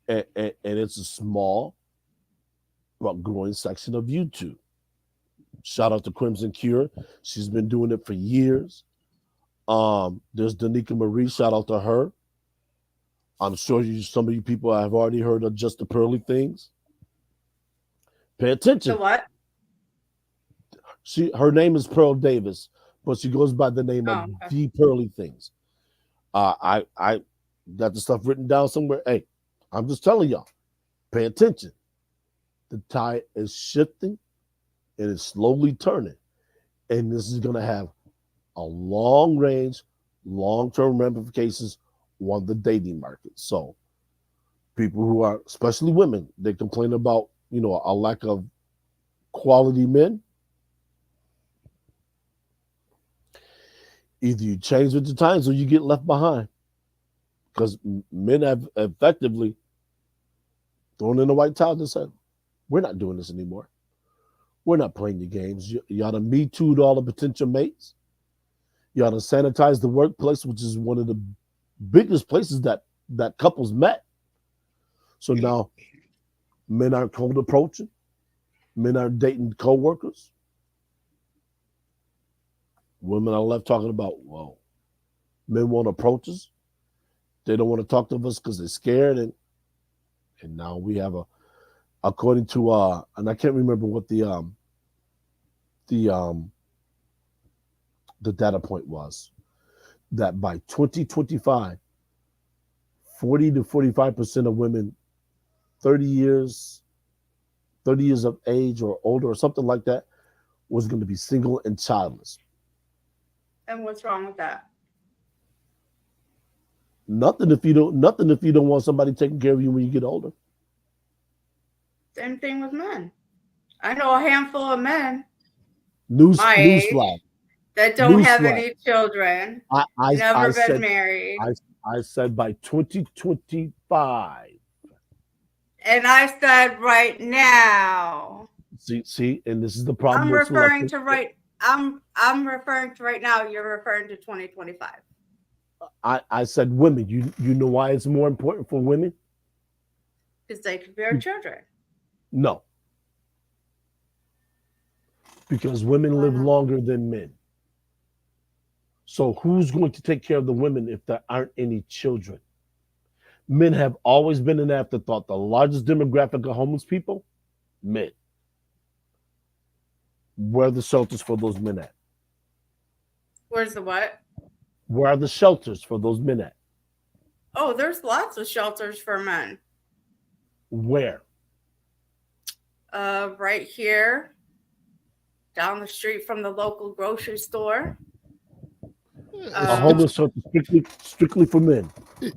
And it's a small but growing section of YouTube. Shout out to Crimson Cure. She's been doing it for years. There's Danica Marie. Shout out to her. I'm sure some of you people have already heard of Just the Pearly Things. Pay attention. The what? Her name is Pearl Davis, but she goes by the name of The Pearly Things. I got the stuff written down somewhere. Hey, I'm just telling y'all, pay attention. The tide is shifting and it's slowly turning. And this is going to have a long-range, long-term ramifications on the dating market. So people who are, especially women, they complain about, a lack of quality men. Either you change with the times or you get left behind. Because men have effectively thrown in the white towel and said, we're not doing this anymore. We're not playing your games. You ought to Me Too'd all the potential mates. You ought to sanitize the workplace, which is one of the biggest places that couples met. So now men aren't cold approaching, men aren't dating co-workers. Women are left talking about, well, men won't approach us. They don't want to talk to us because they're scared. And now we have according to and I can't remember what the data point was, that by 2025, 40 to 45% of women 30 years of age or older or something like that was going to be single and childless. And what's wrong with that? Nothing if you don't want somebody taking care of you when you get older. Same thing with men. I know a handful of men Newsflash. that don't have any children. Never been said, married. I said by 2025. And I said right now. See, and this is the problem. I'm referring to right now. You're referring to 2025. I said women. You know why it's more important for women? Because they can bear children. No. Because women live longer than men. So who's going to take care of the women if there aren't any children? Men have always been an afterthought. The largest demographic of homeless people, men. Where are the shelters for those men at? Where's the what? Where are the shelters for those men at? Oh, there's lots of shelters for men. Where? Right here, down the street from the local grocery store. A homeless shelter strictly for men.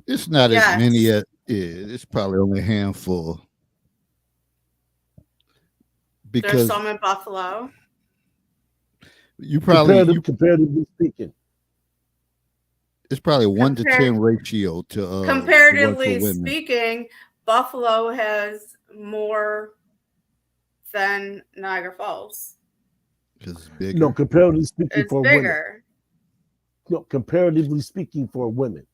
It's not as many as it's probably only a handful. Because there's some in Buffalo. You probably comparatively speaking. It's probably 1 to 10 ratio to comparatively speaking, Buffalo has more than Niagara Falls. It's bigger. No, comparatively speaking, it's for bigger. Women. No, comparatively speaking, for women.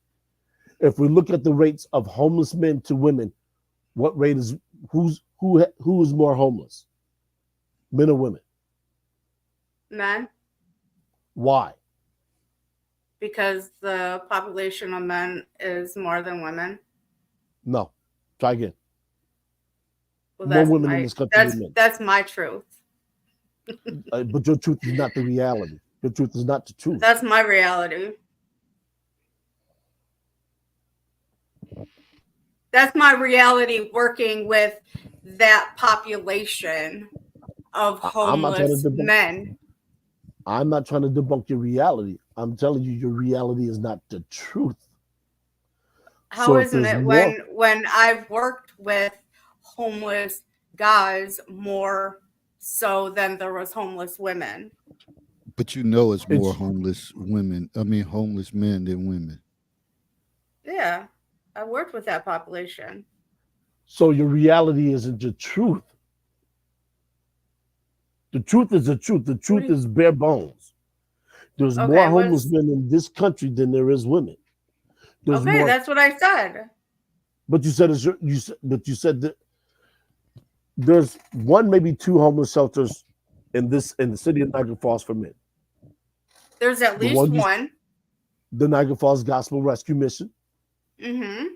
If we look at the rates of homeless men to women, what rate is who is more homeless? Men or women? Men. Why? Because the population of men is more than women. No. Try again. Well, more women in this country than men. That's my truth. But your truth is not the reality. Your truth is not the truth. That's my reality. That's my reality working with that population of homeless men. I'm not trying to debunk your reality. I'm telling you, your reality is not the truth. How isn't it when I've worked with homeless guys more so than there was homeless women? But you know it's more homeless women. I mean, homeless men than women. Yeah, I worked with that population. So your reality isn't the truth. The truth is the truth. The truth is bare bones. There's more homeless men in this country than there is women. That's what I said. But you said you said that there's one, maybe two homeless shelters in the city of Niagara Falls for men. There's at least one. The Niagara Falls Gospel Rescue Mission. Mm-hmm.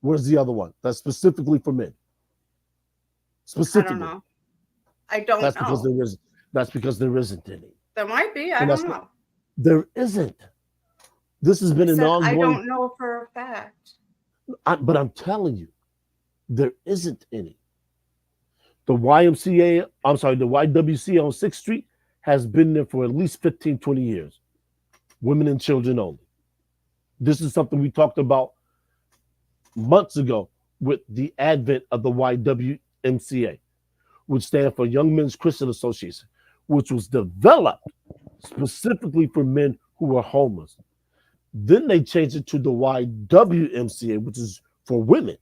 Where's the other one? That's specifically for men. Specifically. I don't know. I don't know. That's because there isn't any. There might be. I don't know. There isn't. This has been an ongoing. I don't know for a fact. But I'm telling you, there isn't any. The YMCA, the YWCA on 6th Street has been there for at least 15, 20 years. Women and children only. This is something we talked about months ago with the advent of the YWMCA, which stands for Young Men's Christian Association, which was developed specifically for men who are homeless. Then they changed it to the YWMCA, which is for women.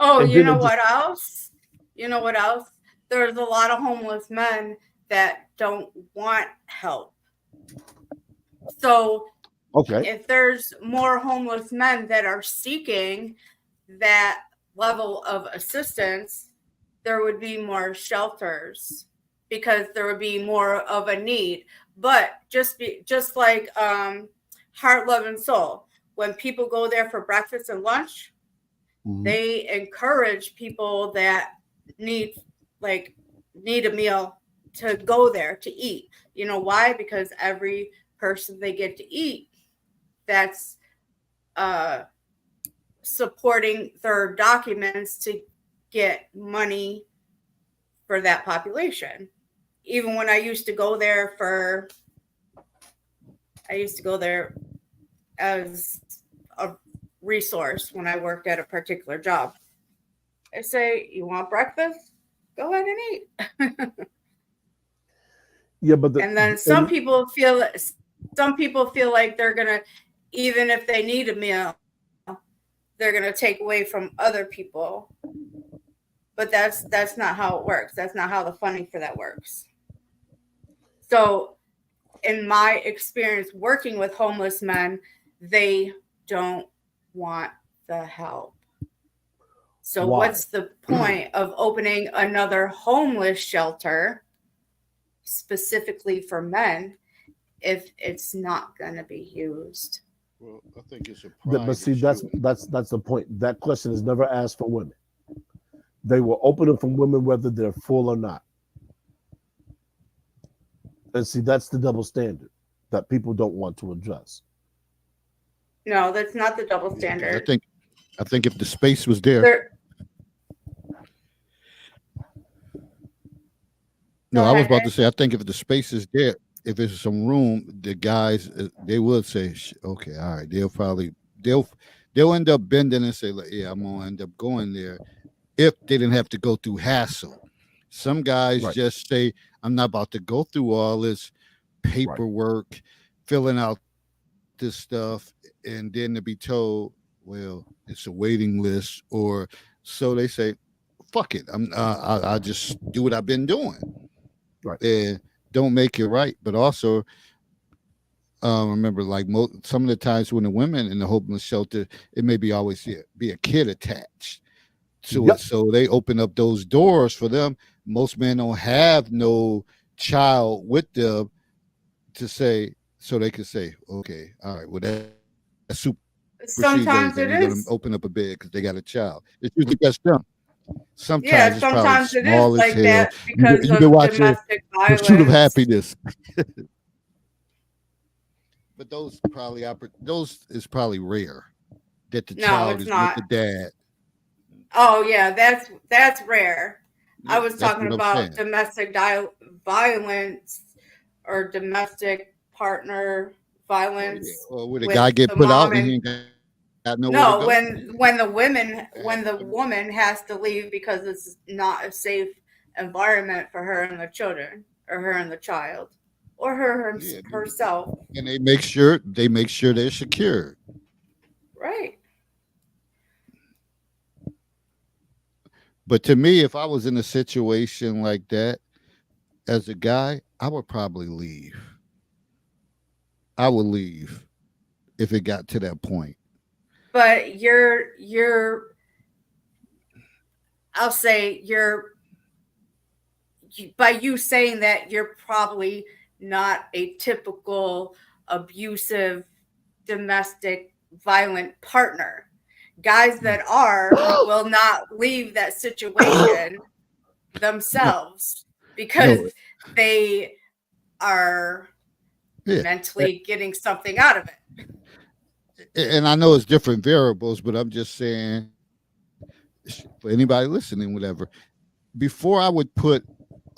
Oh, you know what else? You know what else? There's a lot of homeless men that don't want help. So if there's more homeless men that are seeking that level of assistance, there would be more shelters because there would be more of a need. But just like Heart, Love, and Soul, when people go there for breakfast and lunch, they encourage people that need a meal to go there to eat. You know why? Because every person they get to eat, that's supporting their documents to get money for that population. Even when I used to go there as a resource when I worked at a particular job. I say, you want breakfast? Go ahead and eat. Yeah, but and then some people feel like they're gonna, even if they need a meal, they're gonna take away from other people. But that's not how it works. That's not how the funding for that works. So in my experience working with homeless men, they don't want the help. So Why? What's the point of opening another homeless shelter specifically for men if it's not going to be used? Well, I think it's a But see, pride issue. that's the point. That question is never asked for women. They will open it from women whether they're full or not. And see, that's the double standard that people don't want to address. No, that's not the double standard. I think if the space was there. No, I was about to say, I think if the space is there, if there's some room, the guys, they would say, okay, all right. They'll end up bending and say, like, yeah, I'm gonna end up going there if they didn't have to go through hassle. Some guys just say, I'm not about to go through all this paperwork, filling out this stuff, and then to be told, well, it's a waiting list, or so they say, fuck it, I'll just do what I've been doing. And don't make it right. But also, remember, like some of the times when the women in the homeless shelter, it may be always be a kid attached to it, so they open up those doors for them. Most men don't have no child with them to say, so they can say, okay, all right, well, that's super. Sometimes it is. Gonna open up a bed because they got a child. It's usually just them. Sometimes it is like that because you of domestic violence. Pursuit of happiness. But those is probably rare that the child is with the dad. Oh yeah, that's rare. I was talking about domestic violence or domestic partner violence. Or would a guy get put out and he got nowhere to go? when the woman has to leave because it's not a safe environment for her and the children, or her and the child, or herself. And they make sure they're secured. Right. But to me, if I was in a situation like that as a guy, I would probably leave. I would leave if it got to that point. But I'll say by you saying that, you're probably not a typical abusive domestic violent partner. Guys that will not leave that situation themselves because they are mentally getting something out of it. And I know it's different variables, but I'm just saying, for anybody listening, whatever, before I would put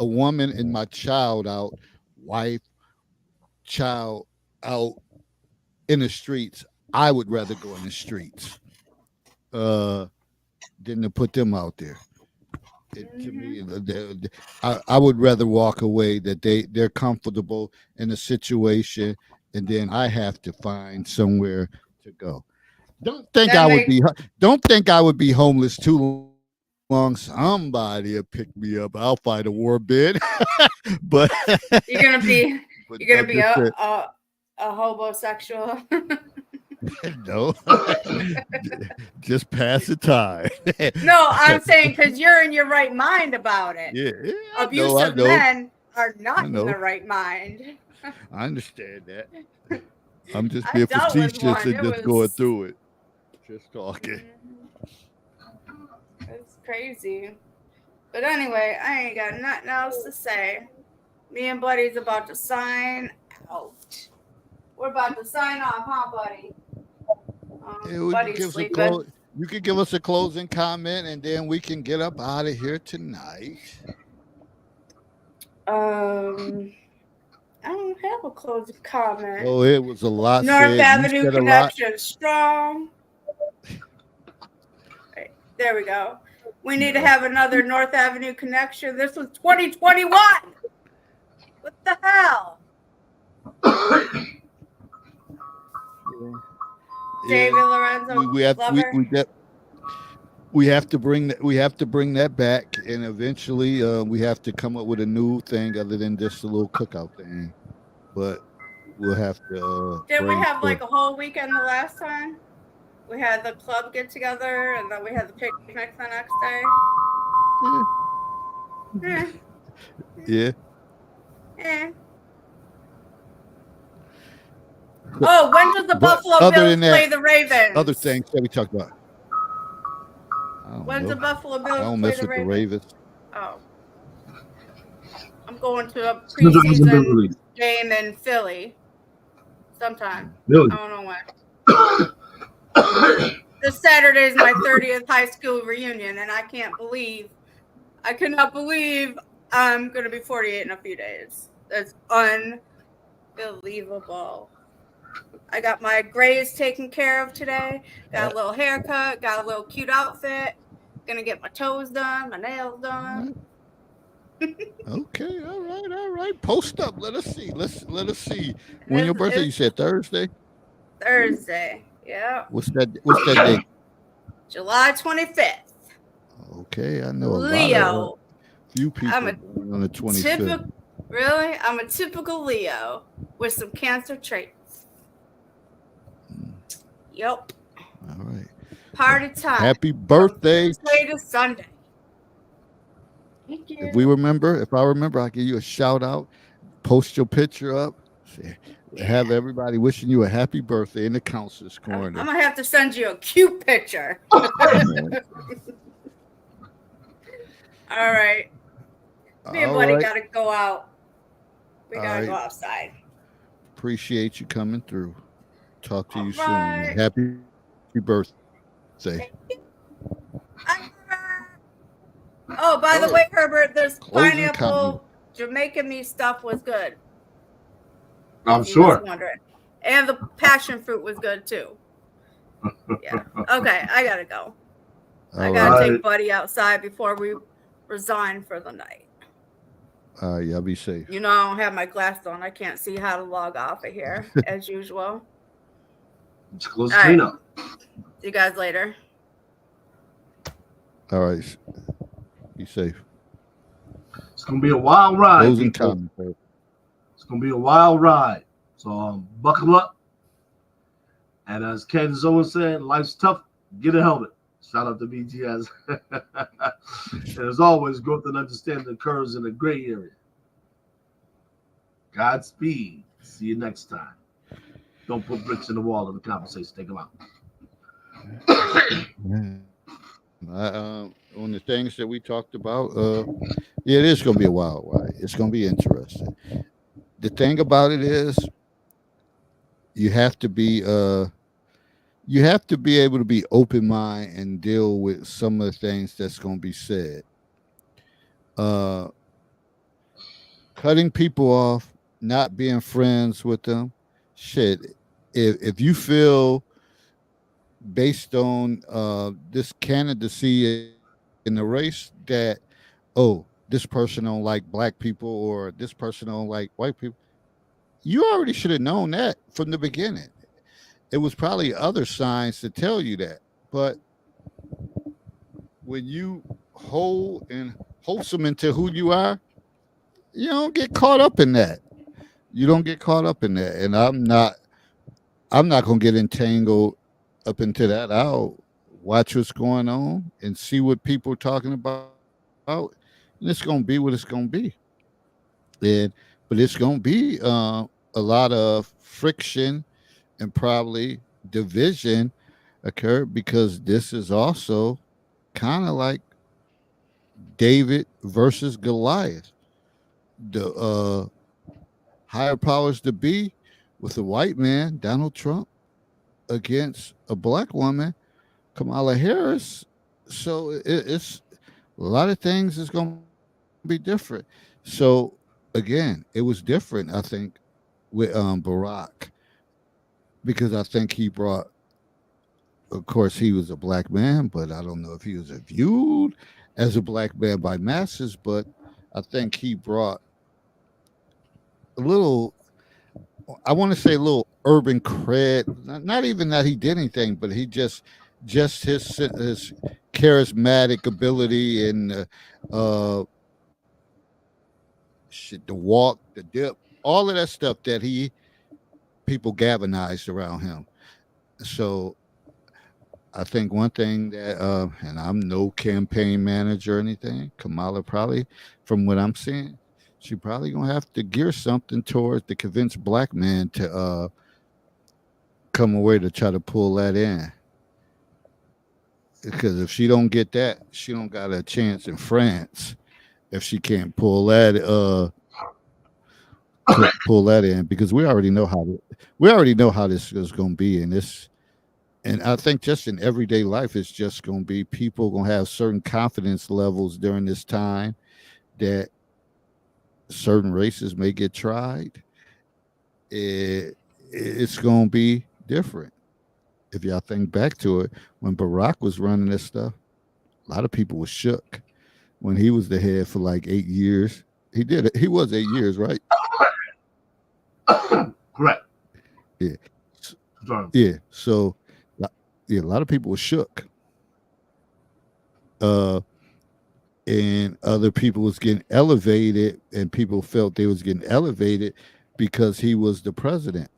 a woman and my child out, child out in the streets, I would rather go in the streets than to put them out there. To me, I would rather walk away that they're comfortable in a situation, and then I have to find somewhere to go. Don't think I would be homeless too long. Somebody will pick me up. I'll fight a war bid. But you're gonna be a homosexual. No, just pass the time. No, I'm saying because you're in your right mind about it. Yeah, I Abusive know. men are not in know. the right mind. I understand that. I'm just I being dealt with facetious one. and It just going was- through it. Just talking. It's crazy. But anyway, I ain't got nothing else to say. Me and Buddy's about to sign out. We're about to sign off, huh, Buddy? Yeah, we Buddy's could give us a sleeping. you could give us a closing comment, and then we can get up out of here tonight. I don't have a closing comment. Oh, it was a lot North said. You Avenue said a lot. connection strong. Right, there we go. We need to have another North Avenue connection. This was 2021. What the hell? David Lorenzo, we have lover. we have to bring that back, and eventually we have to come up with a new thing other than just a little cookout thing. But we'll have to. Did we bring have the- like a whole weekend the last time? We had the club get together, and then we had the picnic the next day. Yeah. Eh. Oh, when does the But Buffalo other Bills than that, play the Ravens? Other things that we talked about. I don't When's know. the Buffalo Bills I don't play mess the with the Ravens? Ravens. Oh. I'm going to a Depends on who's in the preseason league. game in Philly sometime. Really? I don't know when. This Saturday is my 30th high school reunion, and I cannot believe I'm going to be 48 in a few days. That's unbelievable. I got my grays taken care of today. Got a little haircut. Got a little cute outfit. Gonna get my toes done, my nails done. Okay, all right. Post up. Let us see. Let us see. When your It's- birthday? You it's said Thursday. Thursday. Yeah. What's that date? July 25th. Okay, I know a lot of Leo. few people I'm a born on the 25th. Really? I'm a typical Leo with some Cancer traits. Yep. All right. Party time. Happy birthday. Tuesday to Sunday. Thank you. If I remember, I'll give you a shout out. Post your picture up. Have everybody wishing you a happy birthday in the counselor's I'm corner. gonna have to send you a cute picture. All right. Me and All Buddy right. gotta go out. We All gotta go right. outside. Appreciate you coming through. Talk to you soon. Alright. Happy birthday. Oh, by the way, Herbert, this Closing pineapple comment. Jamaican me stuff was good. I'm if you was sure. wondering. And the passion fruit was good too. Yeah. Okay, I gotta go. I All gotta right. take Buddy outside before we resign for the night. All right. Y'all be safe. You know, I don't have my glasses on. I can't see how to log off of here as usual. Let's close All right. cleanup. See you guys later. All right. Be safe. It's gonna be a wild ride. Closing people. comment. Herb. It's gonna be a wild ride. So buckle up. And as Ken Zoe said, life's tough. Get a helmet. Shout out to BTS. And as always, growth and understanding occurs in the gray area. Godspeed. See you next time. Don't put bricks in the wall of the conversation. Take them out. On the things that we talked about, yeah, it is going to be a wild ride. It's going to be interesting. The thing about it is, you have to be able to be open mind and deal with some of the things that's going to be said. Cutting people off, not being friends with them, shit. If you feel based on this candidacy in the race that, oh, this person don't like black people or this person don't like white people, you already should have known that from the beginning. It was probably other signs to tell you that. But when you wholesome into who you are, you don't get caught up in that. You don't get caught up in that. And I'm not I'm not gonna get entangled up into that. I'll watch what's going on and see what people are talking about. And it's gonna be what it's gonna be. And but it's gonna be a lot of friction and probably division occur because this is also kind of like David versus Goliath. The higher powers to be with a white man, Donald Trump, against a black woman, Kamala Harris. So it's a lot of things is going to be different. So again, it was different, I think, with Barack because I think he brought. Of course, he was a black man, but I don't know if he was viewed as a black man by masses. But I think he brought a little. I want to say a little urban cred. Not even that he did anything, but he just his charismatic ability and uh, shit, the walk, the dip, all of that stuff that he people galvanized around him. So I think one thing that, and I'm no campaign manager or anything, Kamala probably, from what I'm seeing, she probably gonna have to gear something towards to convince black men to come away to try to pull that in. Because if she don't get that, she don't got a chance in France. If she can't pull that in, because we already know how this is gonna be, and this. And I think just in everyday life, it's just going to be people going to have certain confidence levels during this time that certain races may get tried. It's going to be different. If y'all think back to it, when Barack was running this stuff, a lot of people were shook when he was the head for like 8 years. He did it. He was 8 years, right? Correct. Yeah. Sorry. Yeah. So, yeah, a lot of people were shook. And other people was getting elevated, and people felt they was getting elevated because he was the president.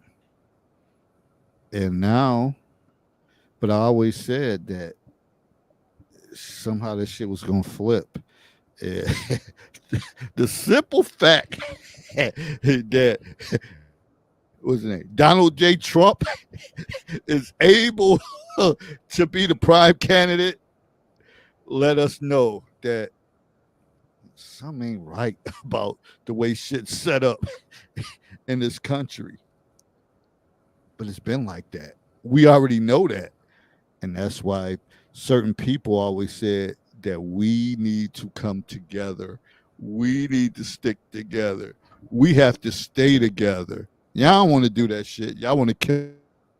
And now, but I always said that somehow this shit was gonna flip. Eh, the simple fact that what's his name, Donald J. Trump is able to be the prime candidate, let us know that something ain't right about the way shit's set up in this country. But it's been like that. We already know that. And that's why certain people always said that we need to come together. We need to stick together. We have to stay together. Y'all don't want to do that shit. Y'all want to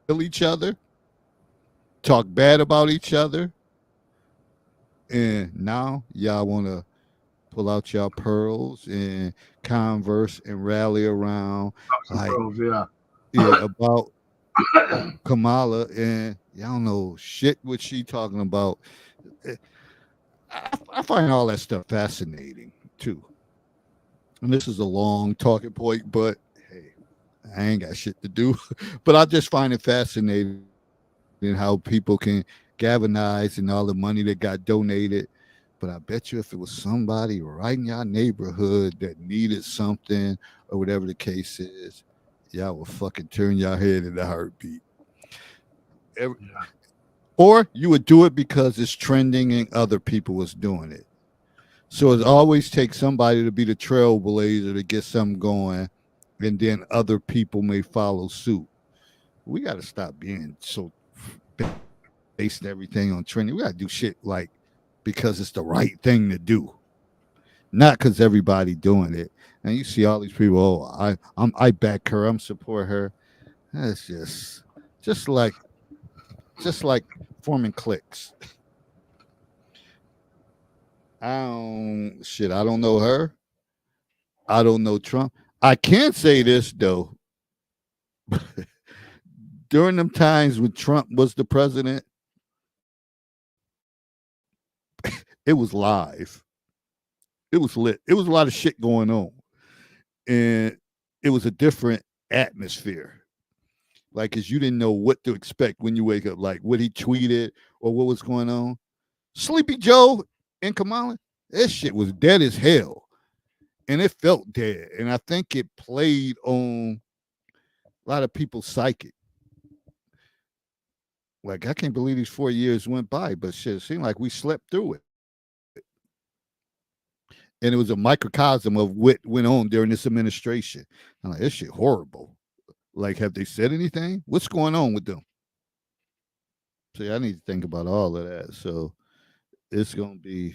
kill each other, talk bad about each other. And now y'all want to pull out y'all pearls and converse and rally around like about Kamala, and y'all don't know shit what she talking about. I find all that stuff fascinating too. And this is a long talking point, but hey, I ain't got shit to do. But I just find it fascinating how people can galvanize and all the money that got donated. But I bet you if it was somebody right in your neighborhood that needed something or whatever the case is, y'all will fucking turn your head in a heartbeat. Or you would do it because it's trending and other people was doing it. So it always takes somebody to be the trailblazer to get something going, and then other people may follow suit. We got to stop being so basing everything on trending. We got to do shit like because it's the right thing to do, not because everybody doing it. And you see all these people. Oh, I back her. I'm support her. That's just like forming cliques. I don't know her. I don't know Trump. I can say this though. During them times when Trump was the president, it was live. It was lit. It was a lot of shit going on. And it was a different atmosphere. like, cause you didn't know what to expect when you wake up, like what he tweeted or what was going on. Sleepy Joe and Kamala, that shit was dead as hell. And it felt dead. And I think it played on a lot of people's psyche. Like, I can't believe these 4 years went by, but shit, it seemed like we slept through it. And it was a microcosm of what went on during this administration. I'm like, this shit horrible. Like, have they said anything? What's going on with them? See, I need to think about all of that. So it's gonna be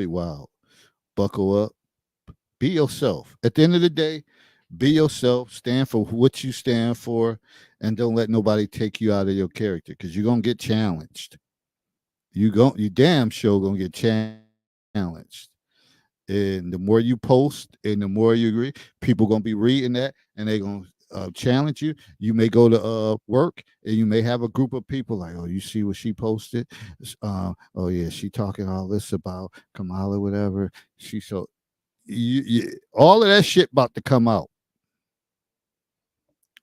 wild. Buckle up. Be yourself. At the end of the day, be yourself. Stand for what you stand for, and don't let nobody take you out of your character, because you're gonna get challenged. You damn sure gonna get challenged. And the more you post and the more you agree, people gonna be reading that, and they gonna challenge you. You may go to work, and you may have a group of people like, oh, you see what she posted? Oh yeah, she talking all this about Kamala, whatever. She so all of that shit about to come out.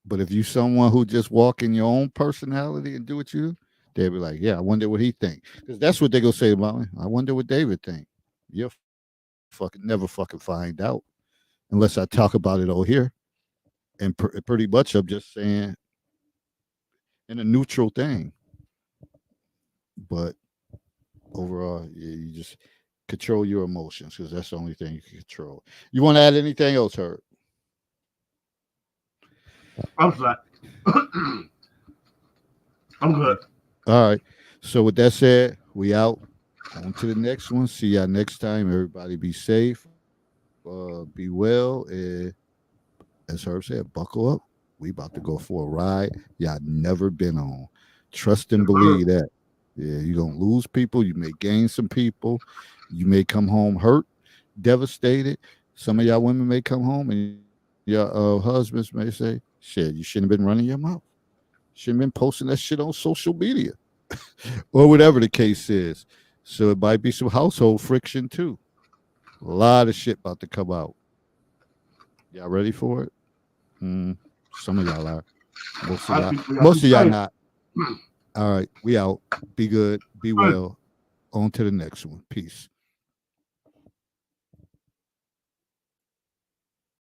But if you someone who just walk in your own personality and do what you do, they'll be like, yeah, I wonder what he think, because that's what they gonna say about me. I wonder what David think. You'll never fucking find out unless I talk about it over here. And pretty much I'm just saying in a neutral thing. But overall, yeah, you just control your emotions, because that's the only thing you can control. You want to add anything else, Herb? I'm flat. I'm good. All right. So with that said, we out. On to the next one. See y'all next time. Everybody be safe. Be well. And as Herb said, buckle up. We about to go for a ride y'all never been on. Trust and believe that. Yeah, you're gonna lose people. You may gain some people. You may come home hurt, devastated. Some of y'all women may come home and your husbands may say, shit, you shouldn't have been running your mouth. Shouldn't have been posting that shit on social media. Or whatever the case is. So it might be some household friction too. A lot of shit about to come out. Y'all ready for it? Some of y'all are. Most of y'all not. All right, we out. Be good. Be well. On to the next one. Peace.